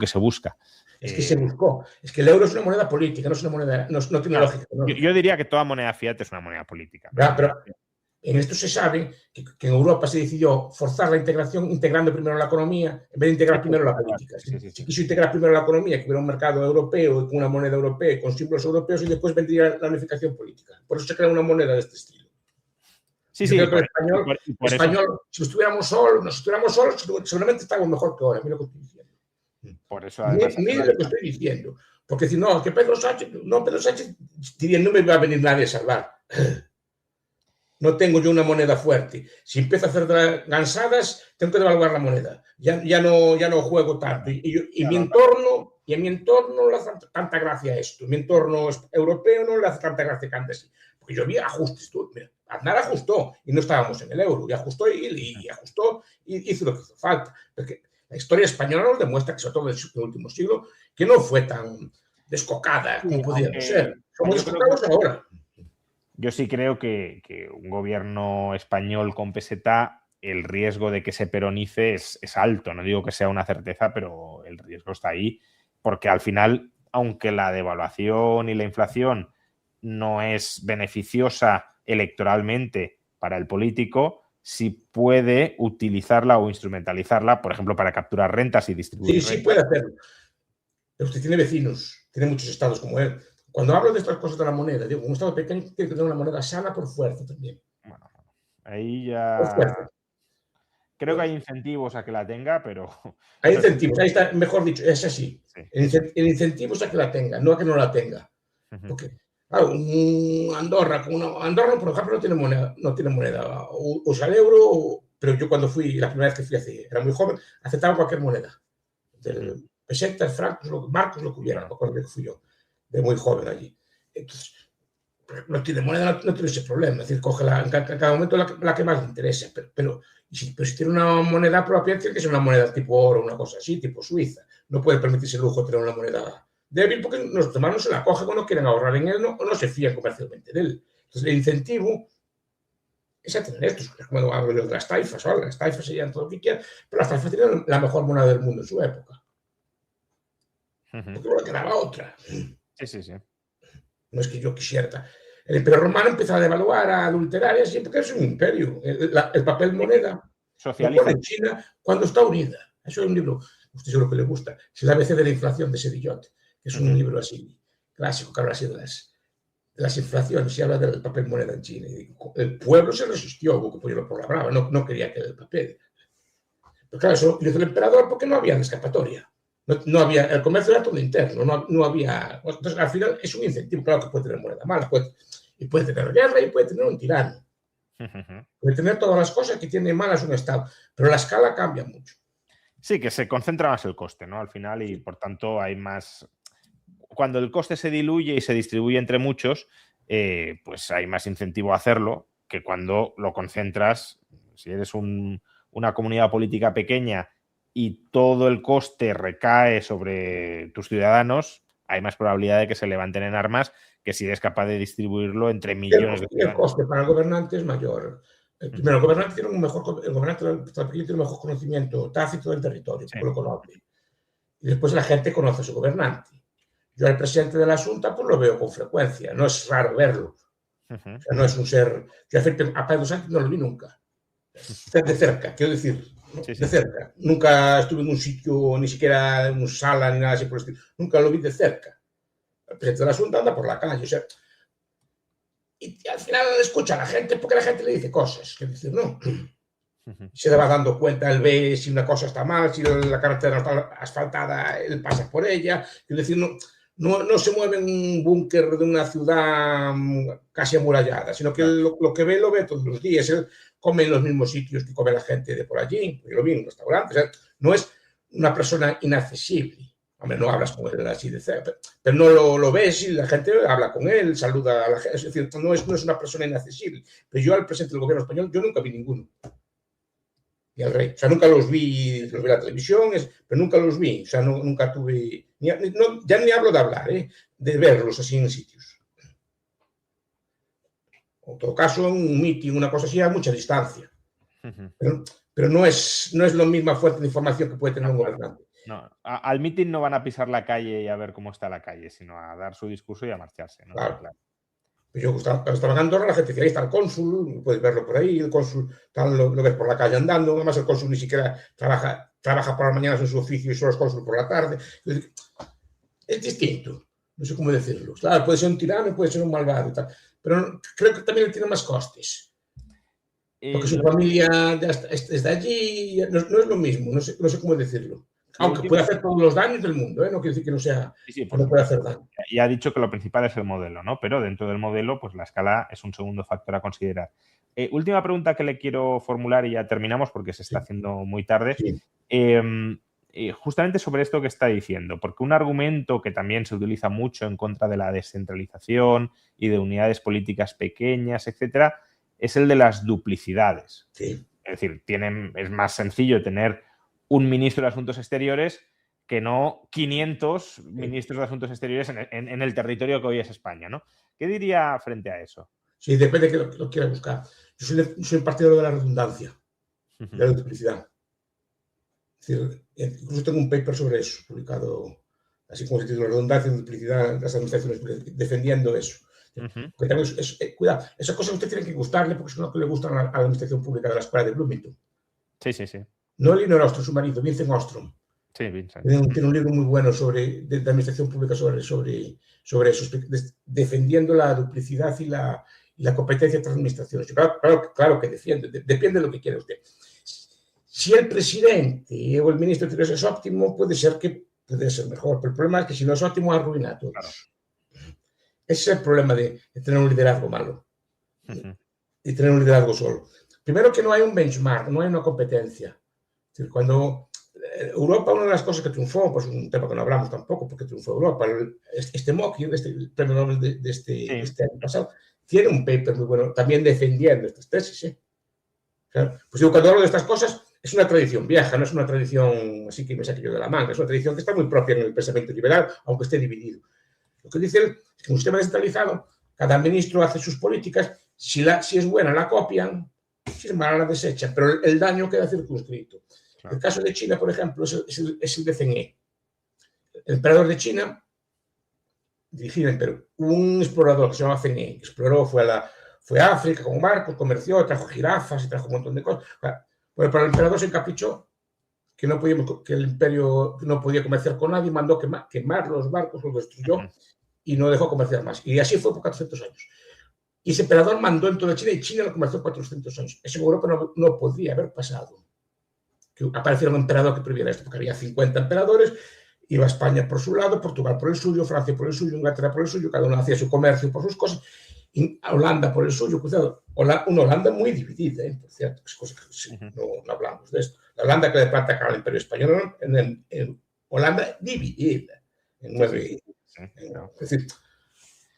se busca. Es que se buscó. Es que el euro es una moneda política, no es una moneda, no tiene lógica. Yo diría que toda moneda fiat es una moneda política. Pero en esto se sabe que en Europa se decidió forzar la integración integrando primero la economía en vez de integrar primero la política. Se quiso integrar primero la economía, que hubiera un mercado europeo y con una moneda europea, con símbolos europeos, y después vendría la unificación política. Por eso se crea una moneda de este estilo. Sí, el español, si estuviéramos solos, seguramente estamos mejor que ahora. Mira lo que estoy diciendo. Por eso, además, mira lo que estoy diciendo. Porque si no, que Pedro Sánchez diría, no me va a venir nadie a salvar. No tengo yo una moneda fuerte. Si empiezo a hacer gansadas, tengo que devaluar la moneda. Ya no juego tanto. Y mi entorno no le hace tanta gracia esto. Mi entorno europeo no le hace tanta gracia que antes. Porque yo vi ajustes. Mira, Aznar ajustó y no estábamos en el euro. Y ajustó y ajustó y hizo lo que hizo falta. Porque la historia española nos demuestra que, sobre todo en el último siglo, que no fue tan descocada como podíamos ser. Somos descocados ahora. Yo sí creo que un gobierno español con peseta, el riesgo de que se peronice es alto. No digo que sea una certeza, pero el riesgo está ahí. Porque al final, aunque la devaluación y la inflación no es beneficiosa electoralmente para el político, sí puede utilizarla o instrumentalizarla, por ejemplo, para capturar rentas y distribuir rentas. Sí puede hacerlo. Pero usted tiene vecinos, tiene muchos estados como él. Cuando hablo de estas cosas de la moneda, digo, un estado pequeño tiene que tener una moneda sana por fuerza también. Bueno, ahí ya... Creo que hay incentivos a que la tenga, pero... Hay incentivos, ahí está, mejor dicho, es así. Sí. El incentivo es a que la tenga, no a que no la tenga. Porque, claro, Andorra, por ejemplo, no tiene moneda. Usa el euro, pero yo cuando fui, la primera vez que fui, era muy joven, aceptaba cualquier moneda. Del pesetas, francos, marcos, lo que hubiera, no recuerdo que fui yo, de muy joven allí. Entonces, no tiene moneda, no tiene ese problema. Es decir, coge en cada momento la que más le interesa. Pero si tiene una moneda propia, tiene que ser una moneda tipo oro, una cosa así, tipo Suiza. No puede permitirse el lujo de tener una moneda débil porque los demás no se la cogen o no quieren ahorrar en él o no se fían comercialmente de él. Entonces, el incentivo es a tener esto. Es como hablo de las taifas. Ahora, las taifas serían todo lo que quieran, pero las taifas tenían la mejor moneda del mundo en su época. Porque no le quedaba otra. Sí. No es que yo quisiera. El Imperio Romano empezó a devaluar, a adulterar y así, porque es un imperio. El papel moneda socializa en China cuando está unida. Eso es un libro, usted seguro que le gusta. Es el ABC de la inflación de Sedillot, que es un libro así clásico que habla así de las inflaciones y habla del papel moneda en China. Y el pueblo se resistió, hubo que ponerlo por la brava, no quería que el papel. Pero claro, eso lo hizo el emperador porque no había escapatoria. No había, el comercio era todo interno, no había. Entonces, al final es un incentivo. Claro que puede tener moneda mala, puede tener guerra y puede tener un tirano. Puede tener todas las cosas que tiene malas un Estado, pero la escala cambia mucho. Sí, que se concentra más el coste, ¿no? Al final, y por tanto hay más. Cuando el coste se diluye y se distribuye entre muchos, pues hay más incentivo a hacerlo que cuando lo concentras. Si eres una comunidad política pequeña y todo el coste recae sobre tus ciudadanos, hay más probabilidad de que se levanten en armas que si eres capaz de distribuirlo entre millones de ciudadanos. El coste para el gobernante es mayor. Primero, el gobernante tiene un mejor conocimiento tácito del territorio, porque lo conoce. Y después la gente conoce a su gobernante. Yo al presidente de la Junta pues lo veo con frecuencia, no es raro verlo. O sea, no es un ser... Yo a Pedro Sánchez no lo vi nunca. De cerca, quiero decir. De cerca. Nunca estuve en un sitio, ni siquiera en una sala, ni nada así por el estilo. Nunca lo vi de cerca. El presidente de la Junta anda por la calle, o sea, y al final escucha a la gente porque la gente le dice cosas. Quiero decir, no. Se le va dando cuenta, él ve si una cosa está mal, si la carretera está asfaltada, él pasa por ella. Quiero decir, no, no se mueve en un búnker de una ciudad casi amurallada, sino que lo que ve, lo ve todos los días. Él come en los mismos sitios que come la gente de por allí, yo lo vi en restaurantes. O sea, no es una persona inaccesible. Hombre, no hablas con él así de cerca, pero no lo ves y la gente habla con él, saluda a la gente. Es decir, no es una persona inaccesible. Pero yo al presidente del gobierno español, yo nunca vi ninguno. Y al rey. O sea, nunca los vi en la televisión, pero nunca los vi. O sea, nunca tuve... ya ni hablo de hablar, de verlos así en sitios. En todo caso, en un meeting, una cosa así, a mucha distancia. Pero no es la misma fuente de información que puede tener un gobernante. No, al meeting no van a pisar la calle y a ver cómo está la calle, sino a dar su discurso y a marcharse, ¿no? Claro. Yo cuando estaba en Andorra, la gente decía, ahí está el cónsul, puedes verlo por ahí, el cónsul lo ves por la calle andando, además el cónsul ni siquiera trabaja por las mañanas en su oficio y solo es cónsul por la tarde. Es distinto, no sé cómo decirlo. Claro, puede ser un tirano, puede ser un malvado y tal, pero creo que también tiene más costes. Porque su familia ya está allí, no es lo mismo, no sé cómo decirlo. Aunque puede hacer todos los daños del mundo, no quiere decir que no sea, que no puede hacer daño. Y ha dicho que lo principal es el modelo, ¿no? Pero dentro del modelo, pues la escala es un segundo factor a considerar. Última pregunta que le quiero formular y ya terminamos porque se está haciendo muy tarde. Sí. Justamente sobre esto que está diciendo, porque un argumento que también se utiliza mucho en contra de la descentralización y de unidades políticas pequeñas, etcétera, es el de las duplicidades. Sí. Es decir, es más sencillo tener un ministro de Asuntos Exteriores que no 500 ministros de Asuntos Exteriores en el territorio que hoy es España, ¿no? ¿Qué diría frente a eso? Sí, depende de que lo quiera buscar. Yo soy partidario de la redundancia, de la duplicidad. Es decir, incluso tengo un paper sobre eso, publicado así como se titula Redundancia y Duplicidad en las administraciones, defendiendo eso. Porque también cuidado, esas cosas a usted tiene que gustarle porque son lo que le gustan a la administración pública de la escuela de Bloomington. Sí. No Elinor Ostrom, su marido, Vincent Ostrom. Sí, Vincent. Tiene un libro muy bueno de administración pública sobre eso, defendiendo la duplicidad y la competencia entre administraciones. Claro que defiende, depende de lo que quiera usted. Si el presidente o el ministro de Exteriores es óptimo, puede ser mejor, pero el problema es que si no es óptimo, arruina a todos. Claro. Ese es el problema de tener un liderazgo malo y tener un liderazgo solo. Primero que no hay un benchmark, no hay una competencia. Es decir, cuando Europa, una de las cosas que triunfó, pues un tema que no hablamos tampoco, porque triunfó Europa, este Mocky, el premio Nobel de este año pasado, tiene un paper muy bueno también defendiendo estas tesis. O sea, pues digo, cuando hablo de estas cosas, es una tradición vieja, no es una tradición así que me saque yo de la manga, es una tradición que está muy propia en el pensamiento liberal, aunque esté dividido. Lo que dice él es que en un sistema descentralizado, cada ministro hace sus políticas, si es buena la copian, si es mala la desechan, pero el daño queda circunscrito. Claro. El caso de China, por ejemplo, es el de Zheng He. El emperador de China, dirigido en Perú, un explorador que se llama Zheng He, que exploró, fue a África con barcos, comerció, trajo jirafas y trajo un montón de cosas. Bueno, pero el emperador se encaprichó que el imperio no podía comerciar con nadie, mandó quemar los barcos, los destruyó y no dejó comerciar más. Y así fue por 400 años. Y ese emperador mandó en toda China y China lo comerció 400 años. Eso en Europa no podría haber pasado. Que apareciera un emperador que prohibiera esto, porque había 50 emperadores, iba España por su lado, Portugal por el suyo, Francia por el suyo, Inglaterra por el suyo, cada uno hacía su comercio por sus cosas, y Holanda por el suyo, cuidado, una Holanda muy dividida, por cierto, es cosa que sí, no hablamos de esto. La Holanda que le planta cara al Imperio Español, en Holanda dividida, en 9. Es decir,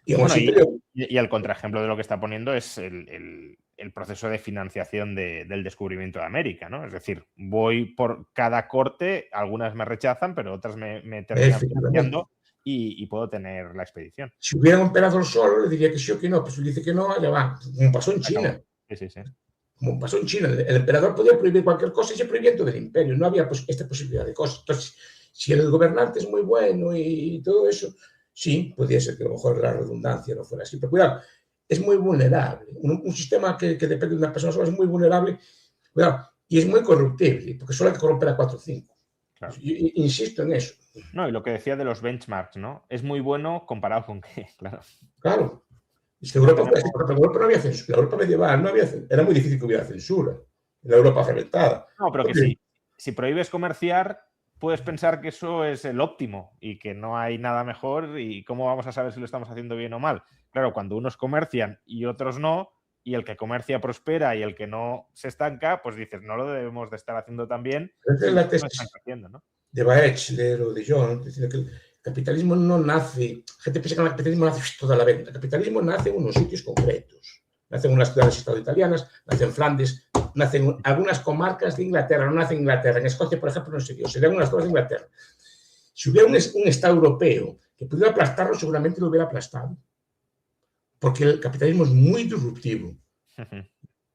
y el contraejemplo de lo que está poniendo es el proceso de financiación del descubrimiento de América, ¿no? Es decir, voy por cada corte, algunas me rechazan, pero otras me terminan financiando y puedo tener la expedición. Si hubiera un emperador solo, le diría que sí o que no, pues si dice que no, allá va, como pasó en China. Sí. Como pasó en China, el emperador podía prohibir cualquier cosa y se prohibía todo el imperio, no había esta posibilidad de cosas. Entonces, si el gobernante es muy bueno y todo eso, sí, podría ser que a lo mejor la redundancia no fuera así, pero cuidado, es muy vulnerable. Un sistema que depende de una persona sola es muy vulnerable, cuidado, y es muy corruptible, porque solo hay que corromper a 4 o 5. Claro. Yo insisto en eso. No, y lo que decía de los benchmarks, ¿no? Es muy bueno comparado con qué, claro. Claro. Es que Europa no había censura. La Europa medieval no había censura. Era muy difícil que hubiera censura. En la Europa fragmentada. No, pero que si prohíbes comerciar, puedes pensar que eso es el óptimo y que no hay nada mejor y cómo vamos a saber si lo estamos haciendo bien o mal. Claro, cuando unos comercian y otros no, y el que comercia prospera y el que no se estanca, pues dices, no lo debemos de estar haciendo tan bien. Esa es la No están tesis haciendo, ¿no? de Baechler o de John, diciendo que el capitalismo no nace, gente piensa que el capitalismo nace toda la venta. El capitalismo nace en unos sitios concretos. Nace en unas ciudades italianas, nace en Flandes, nace en algunas comarcas de Inglaterra, no nace en Inglaterra. En Escocia, por ejemplo, no se dio, serían unas zonas de Inglaterra. Si hubiera un Estado europeo que pudiera aplastarlo, seguramente lo hubiera aplastado. Porque el capitalismo es muy disruptivo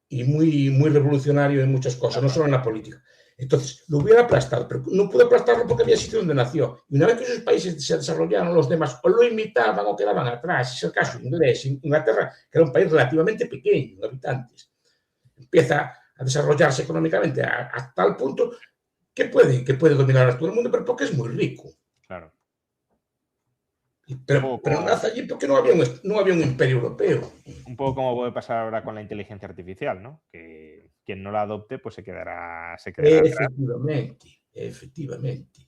y muy revolucionario en muchas cosas, no solo en la política. Entonces, lo hubiera aplastado, pero no pudo aplastarlo porque había sitio donde nació. Y una vez que esos países se desarrollaron, los demás o lo imitaban o quedaban atrás. Es el caso inglés, Inglaterra, que era un país relativamente pequeño de habitantes, empieza a desarrollarse económicamente a tal punto que puede dominar a todo el mundo, pero porque es muy rico. Claro. Pero nace allí porque no había un imperio europeo. Un poco como puede pasar ahora con la inteligencia artificial, ¿no? Que quien no la adopte, pues se quedará Efectivamente.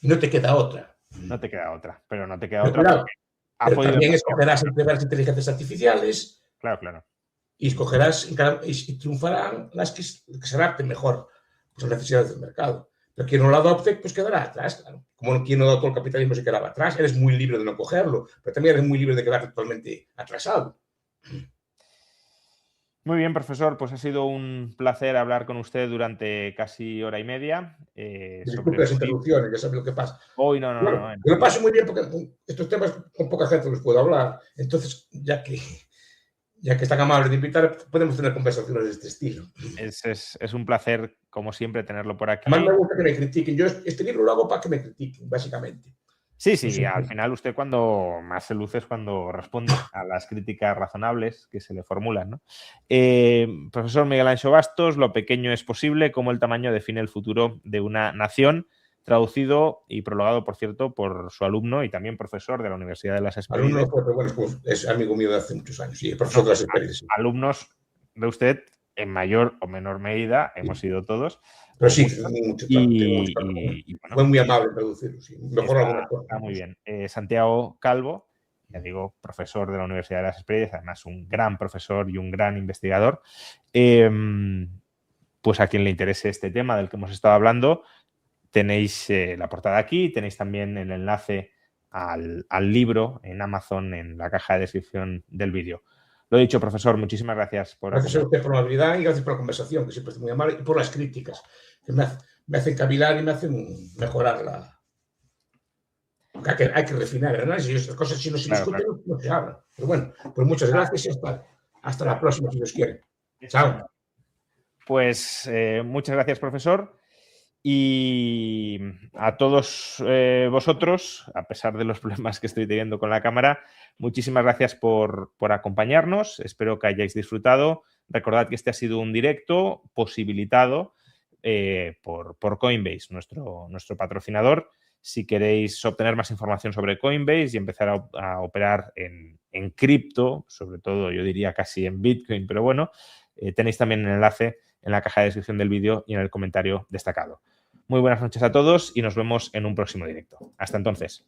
Y no te queda otra. No te queda otra, pero no te queda otra. Claro, pero también escogerás entre varias inteligencias artificiales. Claro. Y escogerás y triunfarán las que se adapten mejor a las necesidades del mercado. Pero quien no lo adopte, pues quedará atrás, claro. Como quien no adoptó el capitalismo se quedaba atrás, eres muy libre de no cogerlo, pero también eres muy libre de quedar totalmente atrasado. Muy bien, profesor, pues ha sido un placer hablar con usted durante casi hora y media. Disculpe las interrupciones, ya sabe lo que pasa. Hoy no. Yo lo paso muy bien porque estos temas con poca gente los puedo hablar. Entonces, ya que es tan amable de invitar, podemos tener conversaciones de este estilo. Es un placer, como siempre, tenerlo por aquí. Además, me gusta que me critiquen. Yo este libro lo hago para que me critiquen, básicamente. Sí, al final usted cuando más se luce es cuando responde a las críticas razonables que se le formulan, ¿no? Profesor Miguel Anxo Bastos, lo pequeño es posible, cómo el tamaño define el futuro de una nación, traducido y prologado, por cierto, por su alumno y también profesor de la Universidad de las Hespérides. Alumno, pero bueno, pues es amigo mío de hace muchos años, sí, profesor de las Hespérides. Alumnos de usted, en mayor o menor medida, hemos sido todos. Pero sí, mucho bueno, fue muy amable traducirlo, sí. Mejor alguna cosa. Está muy bien. Santiago Calvo, ya digo, profesor de la Universidad de las Hespérides, además un gran profesor y un gran investigador. Pues a quien le interese este tema del que hemos estado hablando, tenéis la portada aquí, tenéis también el enlace al libro en Amazon en la caja de descripción del vídeo. Lo dicho, profesor, muchísimas gracias por... Gracias a usted por la habilidad y gracias por la conversación, que siempre es muy amable, y por las críticas, que me hacen cavilar y me hacen mejorar la... Hay que refinar el análisis y estas cosas, si no se discuten, no se hablan. Pero bueno, pues muchas gracias y hasta la próxima, si Dios quiere. Chao. Pues muchas gracias, profesor. Y a todos vosotros, a pesar de los problemas que estoy teniendo con la cámara, muchísimas gracias por acompañarnos. Espero que hayáis disfrutado. Recordad que este ha sido un directo posibilitado por Coinbase, nuestro patrocinador. Si queréis obtener más información sobre Coinbase y empezar a operar en cripto, sobre todo yo diría casi en Bitcoin, pero bueno, tenéis también el enlace en la caja de descripción del vídeo y en el comentario destacado. Muy buenas noches a todos y nos vemos en un próximo directo. Hasta entonces.